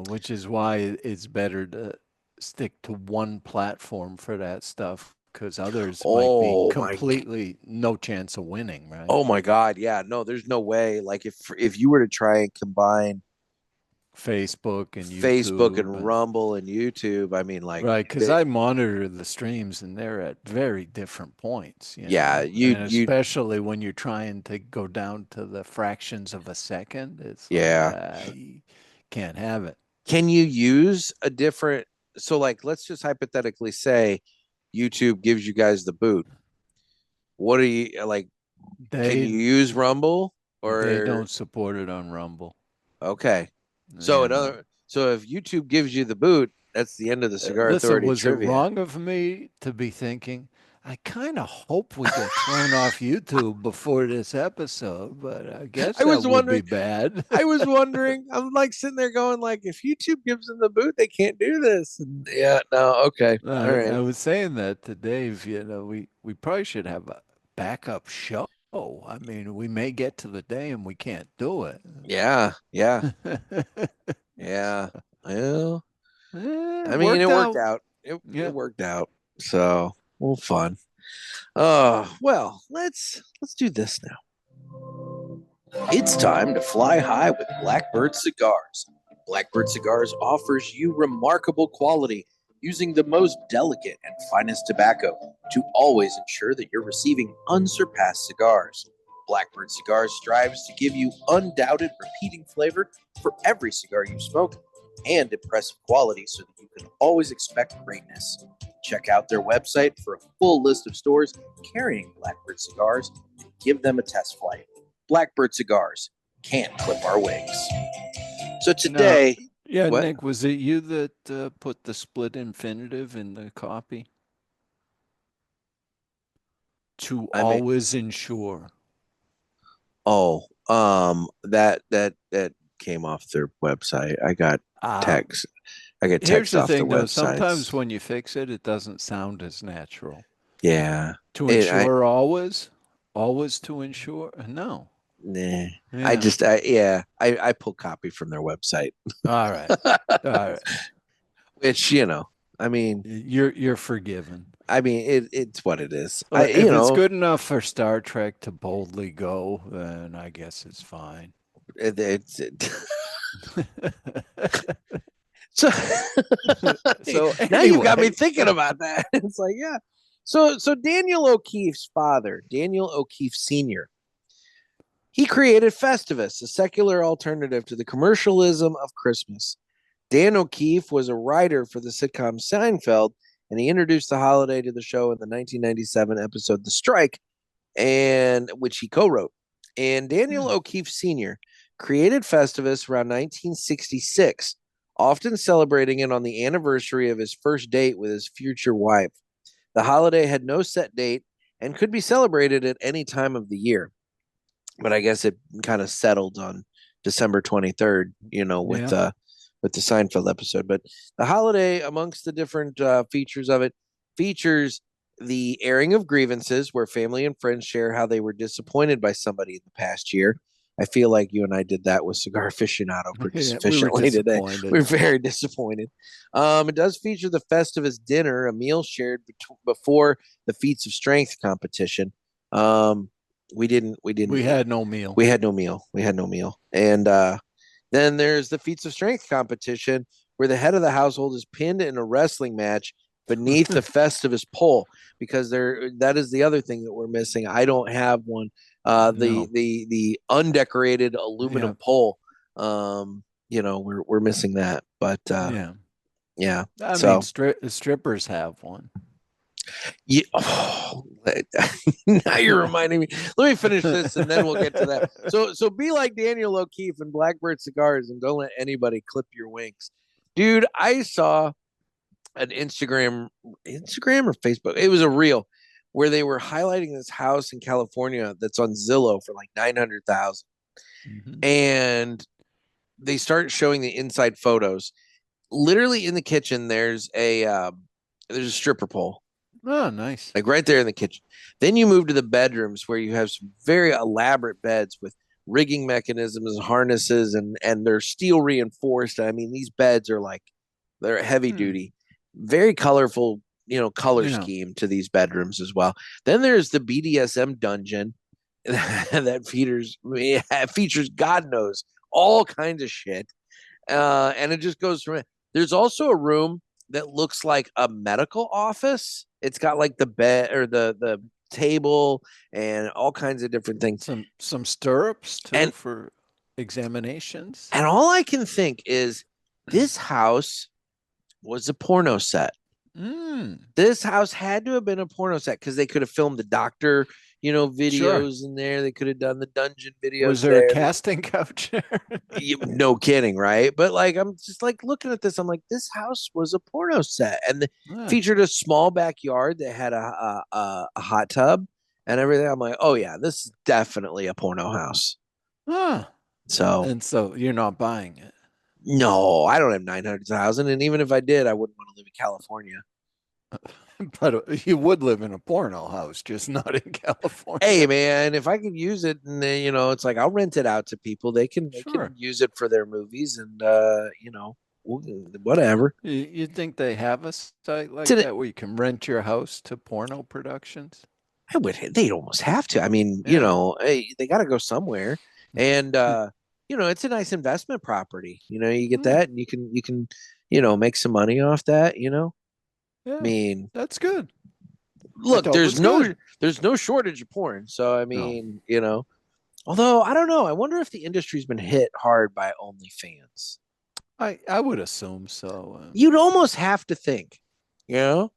which is why it's better to stick to one platform for that stuff because others might be oh my completely no chance of winning, right? oh my God, yeah, no, there's no way. Like if you were to try and combine Facebook and Facebook YouTube and and Rumble and YouTube, I mean, like, right, because I monitor the streams and they're at very different points, yeah, and you especially when you're trying to go down to the fractions of a second, it's like, yeah. you can't have it. Can you use a different? So, like, let's just hypothetically say YouTube gives you guys the boot. What are you like? Can They you use Rumble they or don't support it on Rumble, okay? you know. So if YouTube gives you the boot, that's the end of the Cigar Listen, Authority was it trivia. wrong of me to be thinking, I kind of hope we get thrown off YouTube before this episode, but I guess I that was would be wondering. bad. I was wondering. I'm like sitting there going, like, if YouTube gives them the boot, they can't do this. And yeah, no, okay, all right. I was saying that to Dave, we probably should have a backup show. I mean, we may get to the day and we can't do it. Yeah, yeah, So, yeah. Well, I it mean, it worked worked out. out. It Yeah. worked out. So, well, fun. Well, let's do this now. It's time to fly high with Blackbird Cigars. Blackbird Cigars offers you remarkable quality using the most delicate and finest tobacco to always ensure that you're receiving unsurpassed cigars. Blackbird Cigars strives to give you undoubted repeating flavor for every cigar you smoke and impressive quality so that you can always expect greatness. Check out their website for a full list of stores carrying Blackbird Cigars and give them a test flight. Blackbird Cigars can't clip our wings. So Now, today, yeah, what? Nick, was it you that put the split infinitive in the copy? To I mean, always ensure. oh, that came off their website. I got Ah, text. I get here's text the off the thing though, sometimes websites. when you fix it, it doesn't sound as natural. Yeah, To I ensure always, always to ensure? No. nah. Yeah. I pull copy from their website, All right. All right. which I mean, You're forgiven. it's what it is. Well, if it's good enough for Star Trek to boldly go, then I guess it's fine. It's so So now you've got me anyway, thinking about that. It's like, yeah. So Daniel O'Keefe's father, Daniel O'Keefe Sr., he created Festivus, a secular alternative to the commercialism of Christmas. Dan O'Keefe was a writer for the sitcom Seinfeld, and he introduced the holiday to the show in the 1997 episode The Strike, and which he co-wrote. And Daniel O'Keefe Sr. created Festivus around 1966, often celebrating it on the anniversary of his first date with his future wife. The holiday had no set date and could be celebrated at any time of the year. but I guess it kind of settled on December 23rd, Yeah. with the Seinfeld episode. But the holiday, amongst the different features of it, features the airing of grievances, where family and friends share how they were disappointed by somebody in the past year. I feel like you and I did that with Cigar Aficionado pretty Yeah, we were sufficiently today. disappointed. We're very disappointed. It does feature the Festivus dinner, a meal shared before the feats of strength competition. Um, we didn't We eat. had no meal. We had no meal. We had no meal. And then there's the feats of strength competition, where the head of the household is pinned in a wrestling match beneath the Festivus pole, because that is the other thing that we're missing. I don't have one. No. The undecorated aluminum Yeah. pole. We're missing that. But Yeah. yeah. I mean, So strippers have one. yeah. Oh, now you're reminding me. Let me finish this and then we'll get to that. So be like Daniel O'Keefe and Blackbird Cigars and don't let anybody clip your wings. Dude, I saw an Instagram or Facebook. It was a reel where they were highlighting this house in California that's on Zillow for like 900,000. Mm-hmm. And they start showing the inside photos. Literally in the kitchen, there's a stripper pole, Oh, nice. like right there in the kitchen. Then you move to the bedrooms, where you have some very elaborate beds with rigging mechanisms, harnesses, and they're steel reinforced. I mean, these beds are like, they're heavy duty, very colorful, color Yeah. scheme to these bedrooms as well. Then there's the BDSM dungeon that features God knows all kinds of shit. And it just goes from it. There's also a room that looks like a medical office. It's got like the bed or the table and all kinds of different things. Some stirrups too And for examinations. and all I can think is this house was a porno set. Mm, This house had to have been a porno set, because they could have filmed the doctor, sure. videos in there. They could have done the dungeon Was videos there a there. casting couch there? No kidding, right? But like, I'm just like looking at this. I'm like, this house was a porno set, and Ah, featured a small backyard that had a hot tub and everything. I'm like, oh yeah, this is definitely a porno house. ah. So And so you're not buying it. no, I don't have 900,000, and even if I did, I wouldn't want to live in California. But you would live in a porno house, just not in California. Hey man, if I could use it, and then, it's like I'll rent it out to people. They can Sure. use it for their movies, and whatever. You think they have a site like To that where you can rent your house to porno productions? I would. They'd almost have to. I mean, Yeah. they got to go somewhere, and it's a nice investment property. You get Hmm. that, and you can make some money off that. I Yeah. mean, That's good. I look, thought it there's was no good. there's no shortage of porn. So I No. mean, although I don't know, I wonder if the industry's been hit hard by OnlyFans. I would assume so. You'd almost have to think, you know.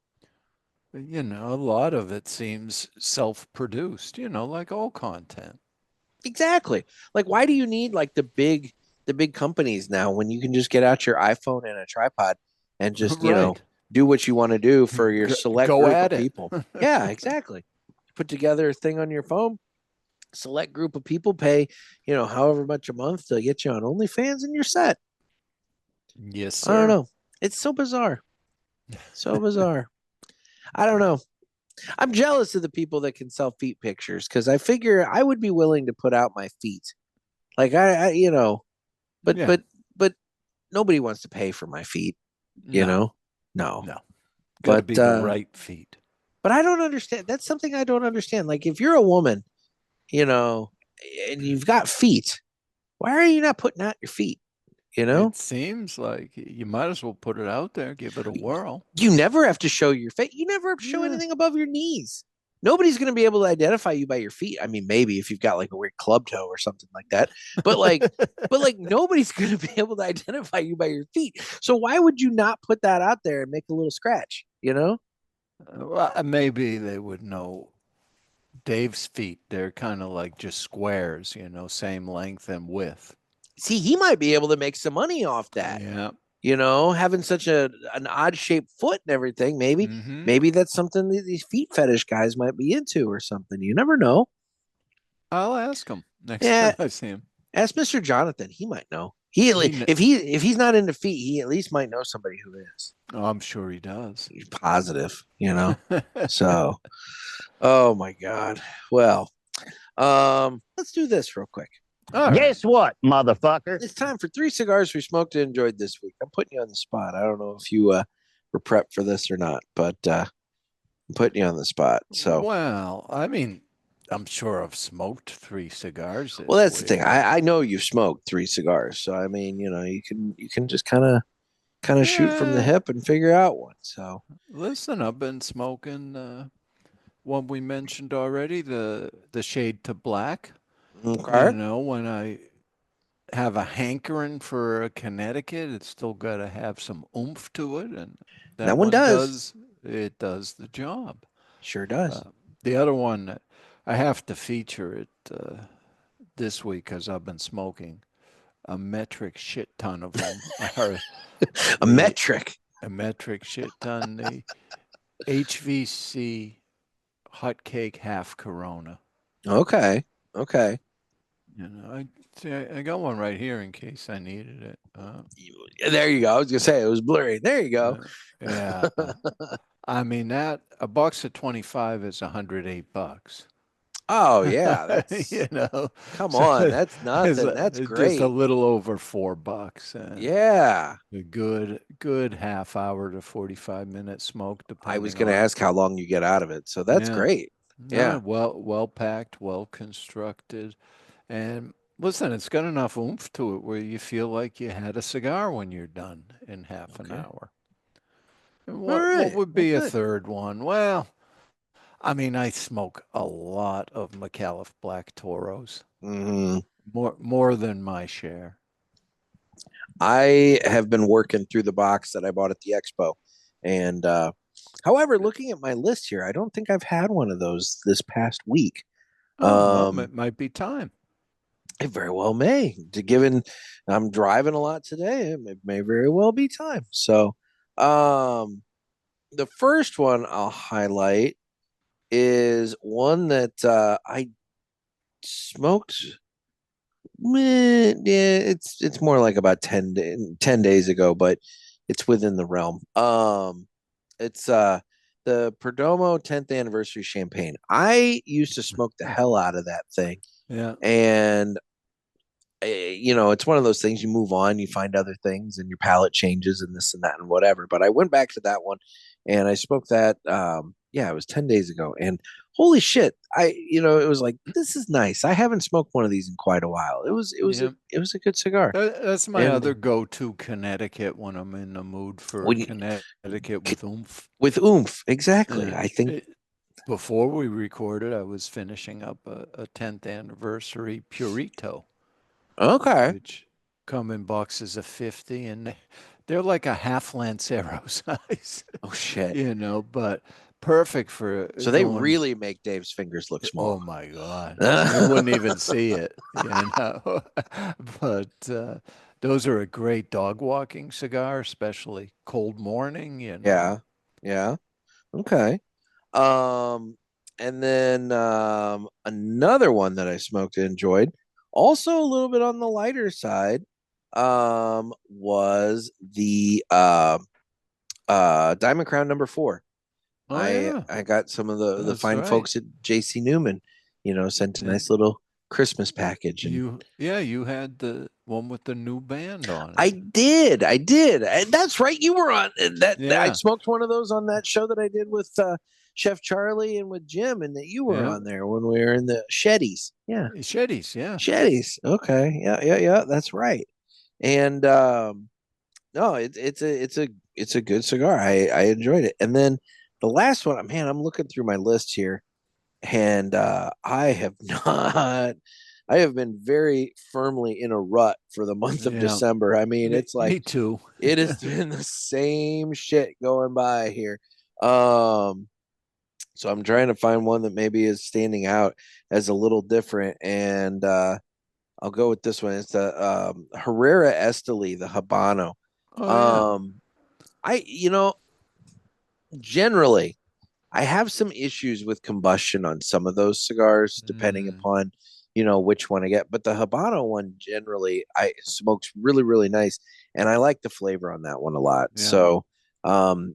A lot of it seems self-produced, like all content. Exactly. Like, why do you need like the big companies now, when you can just get out your iPhone and a tripod and just, Right. do what you want to do for your select Go group at of it. people? Yeah, exactly. Put together a thing on your phone, select group of people pay, however much a month to get you on OnlyFans, and you're set. Yes, I don't sir. know. It's so bizarre. So bizarre. I don't know. I'm jealous of the people that can sell feet pictures, because I figure I would be willing to put out my feet. Like but Yeah. but nobody wants to pay for my feet, you No, know? No. no. Got to But be the right feet. but I don't understand. That's something I don't understand. Like, if you're a woman, you know, and you've got feet, why are you not putting out your feet? You It know? seems like you might as well put it out there, give it a whirl. You never have to show your face. You never have to show Yeah. anything above your knees. Nobody's going to be able to identify you by your feet. I mean, maybe if you've got like a weird club toe or something like that. But like nobody's going to be able to identify you by your feet. So why would you not put that out there and make a little scratch, you know? Well, maybe they would know Dave's feet. They're kind of like just squares, same length and width. See, he might be able to make some money off that. Yeah. Having such an odd shaped foot and everything. Maybe Hmm. maybe that's something that these feet fetish guys might be into or something. You never know. I'll ask him next Yeah, time I see him. ask Mr. Jonathan. He might know. He, If he's not into feet, he at least might know somebody who is. oh, I'm sure he does. He's positive, So, oh my God. Well, let's do this real quick. All right. Guess what, motherfucker? It's time for 3 cigars we smoked and enjoyed this week. I'm putting you on the spot. I don't know if you were prepped for this or not, but I'm putting you on the spot. So, Well, I mean, I'm sure I've smoked 3 cigars. well, that's the week. thing. I know you've smoked 3 cigars, so I mean, you can just kind of shoot from the hip and figure out one. So, listen, I've been smoking one we mentioned already, the shade to black. okay. When I have a hankering for a Connecticut, it's still got to have some oomph to it, and That one does. It does the job. Sure does. The other one, I have to feature it this week because I've been smoking a metric shit ton of them. A metric. A metric shit ton. The HVC hot cake half Corona. Okay. Okay. I got one right here in case I needed it. There you go. I was gonna say it was blurry. There you go. Yeah. I mean that a box of 25 is $108. Oh yeah, that's Come on, that's nothing. That's great. Just a little over $4. Yeah. A good half hour to 45-minute smoke. I was going to ask how long you get out of it, so that's great. Yeah. Well packed, well constructed, and listen, it's got enough oomph to it where you feel like you had a cigar when you're done in half an hour. What would be a third one? Well, I mean, I smoke a lot of McAuliffe Black Toros. Mm-hmm. More than my share. I have been working through the box that I bought at the expo, and however, looking at my list here, I don't think I've had one of those this past week. Well, it might be time. It very well may. Given I'm driving a lot today, it may very well be time. So, the first one I'll highlight is one that I smoked. Yeah, it's more like about 10 days ago, but it's within the realm. It's the Perdomo 10th anniversary champagne. I used to smoke the hell out of that thing. Yeah. And it's one of those things, you move on, you find other things, and your palate changes and this and that and whatever. But I went back to that one and I smoked that. It was 10 days ago, and holy shit, it was like, this is nice. I haven't smoked one of these in quite a while. It was a good cigar. That's my other go-to Connecticut when I'm in the mood for Connecticut with oomph. With oomph, exactly. I think before we recorded, I was finishing up a 10th anniversary Purito. Okay. Which come in boxes of 50, and they're like a half Lancero size. Oh shit. But perfect for. So they really make Dave's fingers look small. Oh my God. You wouldn't even see it, But those are a great dog walking cigar, especially cold morning, Yeah. Yeah. Okay. And then another one that I smoked and enjoyed, also a little bit on the lighter side, was the Diamond Crown number 4. I got some of the fine folks at JC Newman, sent a nice little Christmas package. And you had the one with the new band on it. I did. And that's right. You were on that. Yeah. I smoked one of those on that show that I did with Chef Charlie and with Jim, and that you were on there when we were in the Sheddies. Yeah. Sheddies. Yeah. Sheddies. Okay. Yeah. That's right. And no, it's a good cigar. I enjoyed it. And then the last one, man, I'm looking through my list here, and I have been very firmly in a rut for the month of December. I mean, it's like me too. It has been the same shit going by here. So I'm trying to find one that maybe is standing out as a little different, and I'll go with this one. It's the Herrera Esteli, the Habano. Generally, I have some issues with combustion on some of those cigars, depending upon which one I get. But the Habano one generally I smokes really, really nice. And I like the flavor on that one a lot. Yeah. So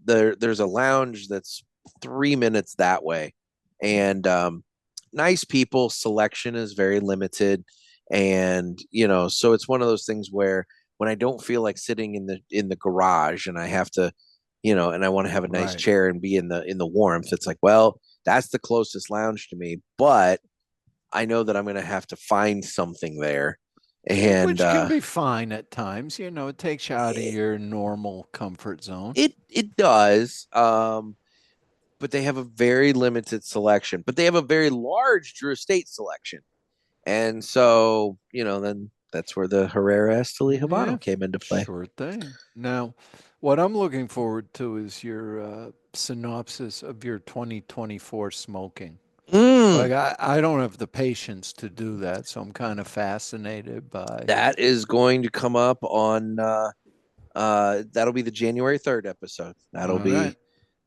there's a lounge that's 3 minutes that way. And nice people, selection is very limited. And so it's one of those things where when I don't feel like sitting in the garage and I have to, and I want to have a nice Right. chair and be in the warmth, it's like, well, that's the closest lounge to me, but I know that I'm going to have to find something there. And Which can be fine at times. It takes you out of your normal comfort zone. it does. But they have a very limited selection, but they have a very large Drew Estate selection. And so, then that's where the Herrera Esteli Habano came into play. Sure thing. Now, what I'm looking forward to is your synopsis of your 2024 smoking. Like I don't have the patience to do that, so I'm kind of fascinated by that. Is going to come up on that'll be the January 3rd episode. That'll be right.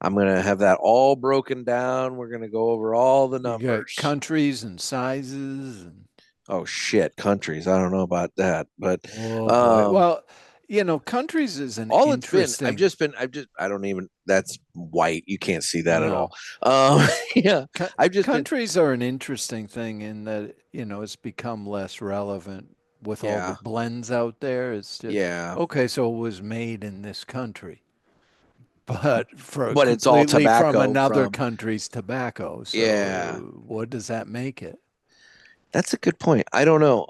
I'm going to have that all broken down. We're going to go over all the numbers. You got countries and sizes and oh shit, countries. I don't know about that, but well, countries is an all interesting. It's been. I don't even. That's white. You can't see that at all. Yeah, countries are an interesting thing in that it's become less relevant with all the blends out there. It's just okay. So it was made in this country, but it's all tobacco from another country's tobacco. So what does that make it? That's a good point. I don't know.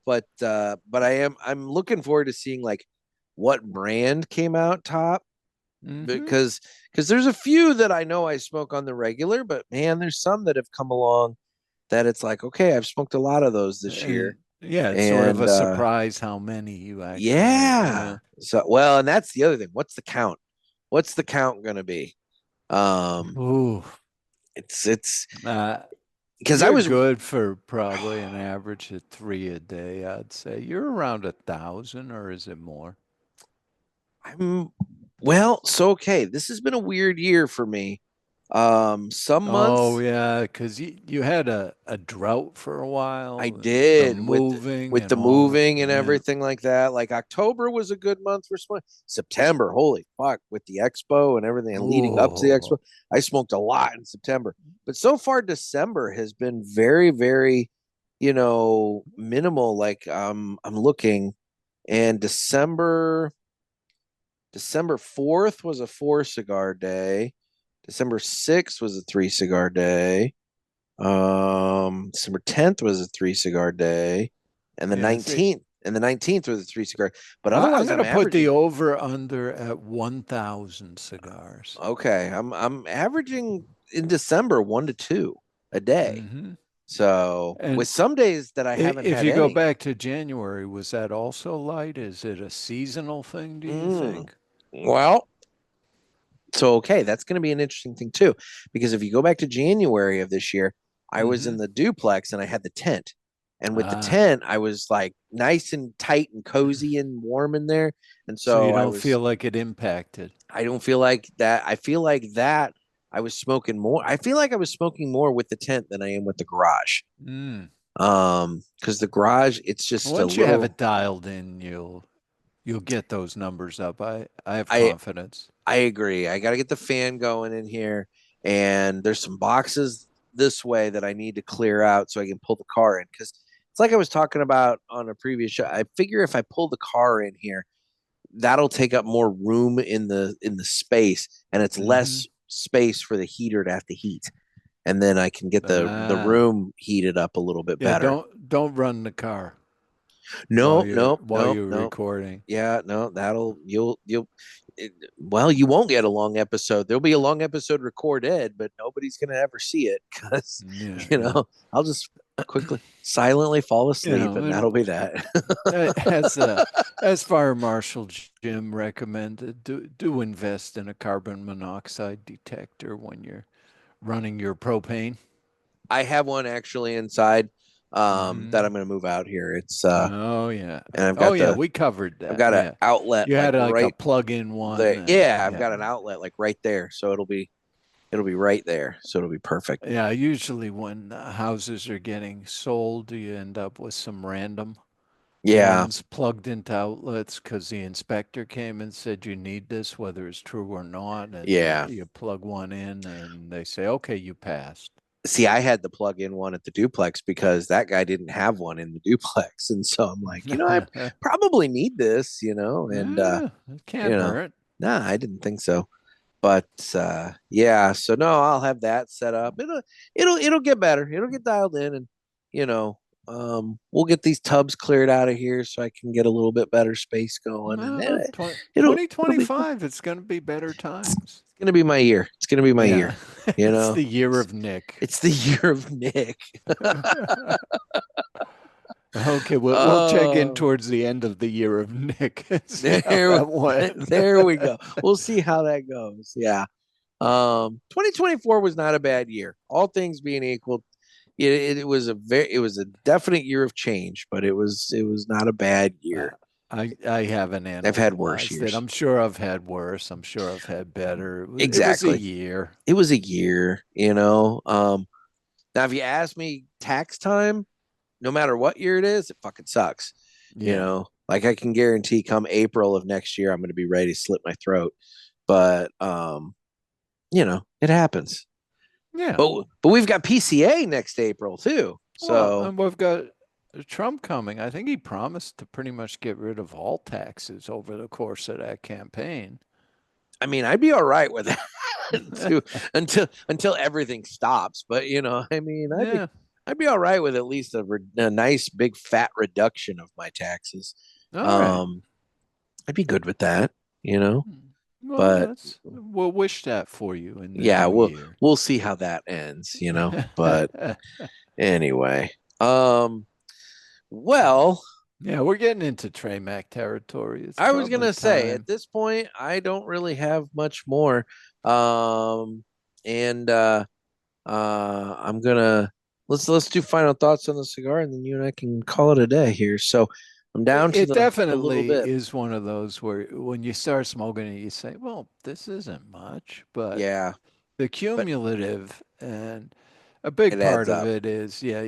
But I'm looking forward to seeing like what brand came out top because there's a few that I know I smoke on the regular, but man, there's some that have come along that it's like, okay, I've smoked a lot of those this year. Yeah, it's sort of a surprise how many you actually. Yeah. So and that's the other thing. What's the count? What's the count going to be? It's because I was good for probably an average of 3 a day. I'd say you're around 1,000, or is it more? Okay. This has been a weird year for me. Some months. Oh yeah, because you had a drought for a while. I did with the moving and everything like that. Like October was a good month for smoking. September, holy fuck, with the expo and everything, and leading up to the expo, I smoked a lot in September. But so far, December has been very, very, minimal. Like I'm looking, and December 4th was a 4-cigar day. December 6th was a 3-cigar day. December 10th was a 3-cigar day, and the 19th was a 3-cigar. But otherwise, I'm going to put the over under at 1,000 cigars. Okay, I'm averaging in December 1 to 2 a day. So with some days that I haven't had. If you go back to January, was that also light? Is it a seasonal thing? Do you think? Well. So, okay, that's going to be an interesting thing, too, because if you go back to January of this year, I was in the duplex and I had the tent. And with the tent, I was like nice and tight and cozy and warm in there. And so you don't feel like it impacted. I don't feel like that. I feel like that I was smoking more. I feel like I was smoking more with the tent than I am with the garage. Because the garage, it's just once you have it dialed in, you'll get those numbers up. I have confidence. I agree. I got to get the fan going in here, and there's some boxes this way that I need to clear out so I can pull the car in. Because it's like I was talking about on a previous show. I figure if I pull the car in here, that'll take up more room in the space, and it's less space for the heater to have to heat, and then I can get the room heated up a little bit better. Don't run the car. While you're recording. Yeah, no, you won't get a long episode. There'll be a long episode recorded, but nobody's going to ever see it because, I'll just quickly, silently fall asleep and that'll be that. As Fire Marshal Jim recommended, do invest in a carbon monoxide detector when you're running your propane. I have one actually inside. That I'm going to move out here. It's and I've got we covered that. I've got an outlet. You had a plug-in one. I've got an outlet like right there, so it'll be It'll be right there, so it'll be perfect. Yeah, usually when houses are getting sold, you end up with some random Yeah, ones plugged into outlets because the inspector came and said you need this, whether it's true or not, and yeah. you plug one in and they say, okay, you passed. See, I had the plug-in one at the duplex because that guy didn't have one in the duplex, and so I'm like, I probably need this, and It you can't know, hurt. nah, I didn't think so. But yeah, so no, I'll have that set up. It'll get better. It'll get dialed in, and you know, we'll get these tubs cleared out of here so I can get a little bit better space going, and No, it'll be fun. 2025, it's going to be better times. It's gonna be my year. It's gonna be my Yeah, year. You it's know, the year of Nick. it's the year of Nick. Okay, we'll check in Oh, towards the end of the year of Nick and see how there, that went. there we go. We'll see how that goes. Yeah. 2024 was not a bad year. All things being equal, it was a definite year of change, but it was not a bad year. I haven't I've had worse analyzed it. years. I'm sure I've had worse. I'm sure I've had better. It was a Exactly. year. It was a year. Now if you ask me tax time, no matter what year it is, it fucking sucks. Yeah. Like I can guarantee come April of next year, I'm going to be ready to slit my throat. But it happens. Yeah. But we've got PCA next April too. Well, So and we've got Trump coming. I think he promised to pretty much get rid of all taxes over the course of that campaign. I mean, I'd be all right with that too, until everything stops. But Yeah. I'd be all right with at least a nice big fat reduction of my taxes. All right. Um, I'd be good with that. Well, But we'll wish that for you in the yeah, new we'll year. we'll see how that ends. But anyway, well, Yeah, we're getting into Trey Mac territory. It's I was probably gonna say at time. this point I don't really have much more. And I'm gonna let's do final thoughts on the cigar, and then you and I can call it a day here. So I'm down to It the little definitely bit. is one of those where when you start smoking it, you say, well, this isn't much, but Yeah, the but cumulative and a big it adds part of up. it is, yeah,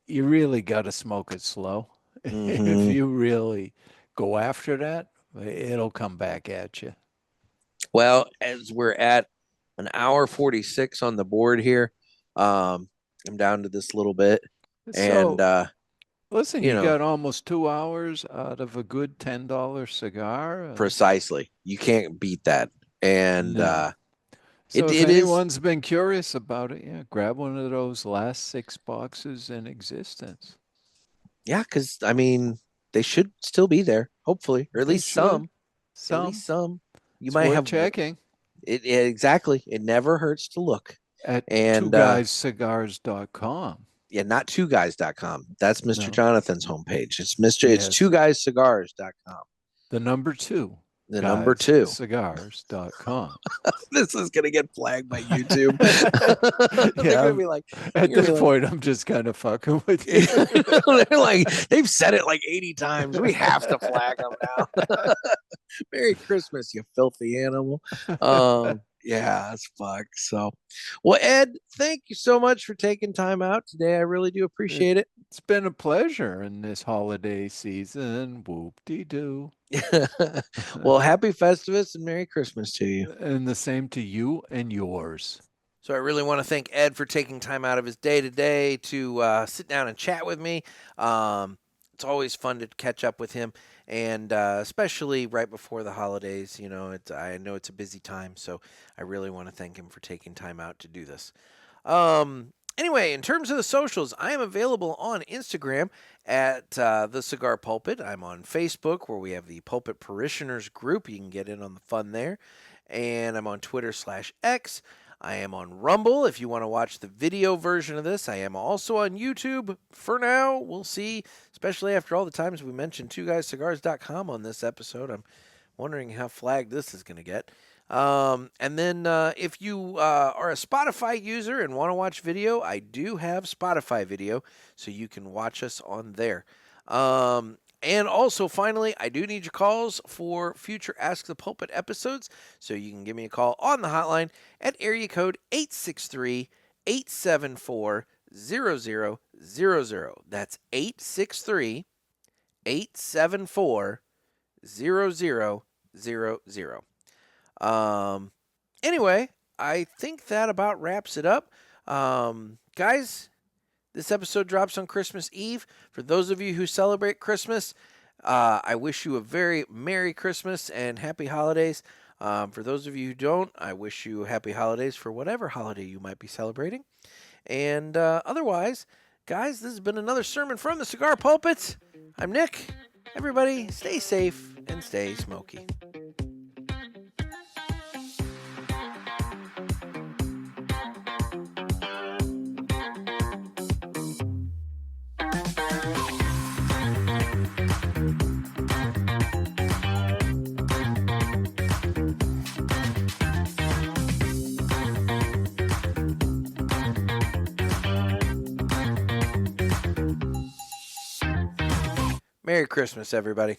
you really got to smoke it slow. If Hmm. you really go after that, it'll come back at you. Well, as we're at an hour 46 on the board here, I'm down to this little bit, and So, listen, you you know, got almost 2 hours out of a good $10 cigar. precisely, you can't beat that, and No. So it if it is. anyone's been curious about it, yeah, grab one of those last 6 boxes in existence. Yeah, because I mean, they should still be there, hopefully, or at They least should. some. At Some. least some. You It's might worth have checking exactly. It never hurts to look. at And twoguyscigars.com. yeah, not twoguys.com. That's Mr. No. Jonathan's homepage. It's Yes. twoguyscigars.com. The number two, The number two. guyscigars.com. This is gonna get flagged by YouTube. They're Yeah, gonna be like, at this point, I'm just kind of fucking with you. they're like, they've said it like 80 times. We have to flag them now. Merry Christmas, you filthy animal. Yeah, that's fuck. So, well, Ed, thank you so much for taking time out today. I really do appreciate it. It's been a pleasure in this holiday season. Whoop-de-doo. Well, happy Festivus and Merry Christmas to you. And the same to you and yours. So I really want to thank Ed for taking time out of his day today to sit down and chat with me. It's always fun to catch up with him, and especially right before the holidays. I know it's a busy time, so I really want to thank him for taking time out to do this. Anyway, in terms of the socials, I am available on Instagram at the Cigar Pulpit. I'm on Facebook, where we have the Pulpit Parishioners group. You can get in on the fun there. And I'm on Twitter/X. I am on Rumble if you want to watch the video version of this. I am also on YouTube for now. We'll see, especially after all the times we mentioned twoguyscigars.com on this episode. I'm wondering how flagged this is going to get. And then if you are a Spotify user and want to watch video, I do have Spotify video, so you can watch us on there. And also, finally, I do need your calls for future Ask the Pulpit episodes, so you can give me a call on the hotline at area code 863-874-0000. That's 863-874-0000. Anyway, I think that about wraps it up. Guys, this episode drops on Christmas Eve. For those of you who celebrate Christmas, I wish you a very Merry Christmas and Happy Holidays. For those of you who don't, I wish you happy holidays for whatever holiday you might be celebrating. And otherwise, guys, this has been another sermon from the Cigar Pulpit. I'm Nick. Everybody, stay safe and stay smoky. Merry Christmas, everybody.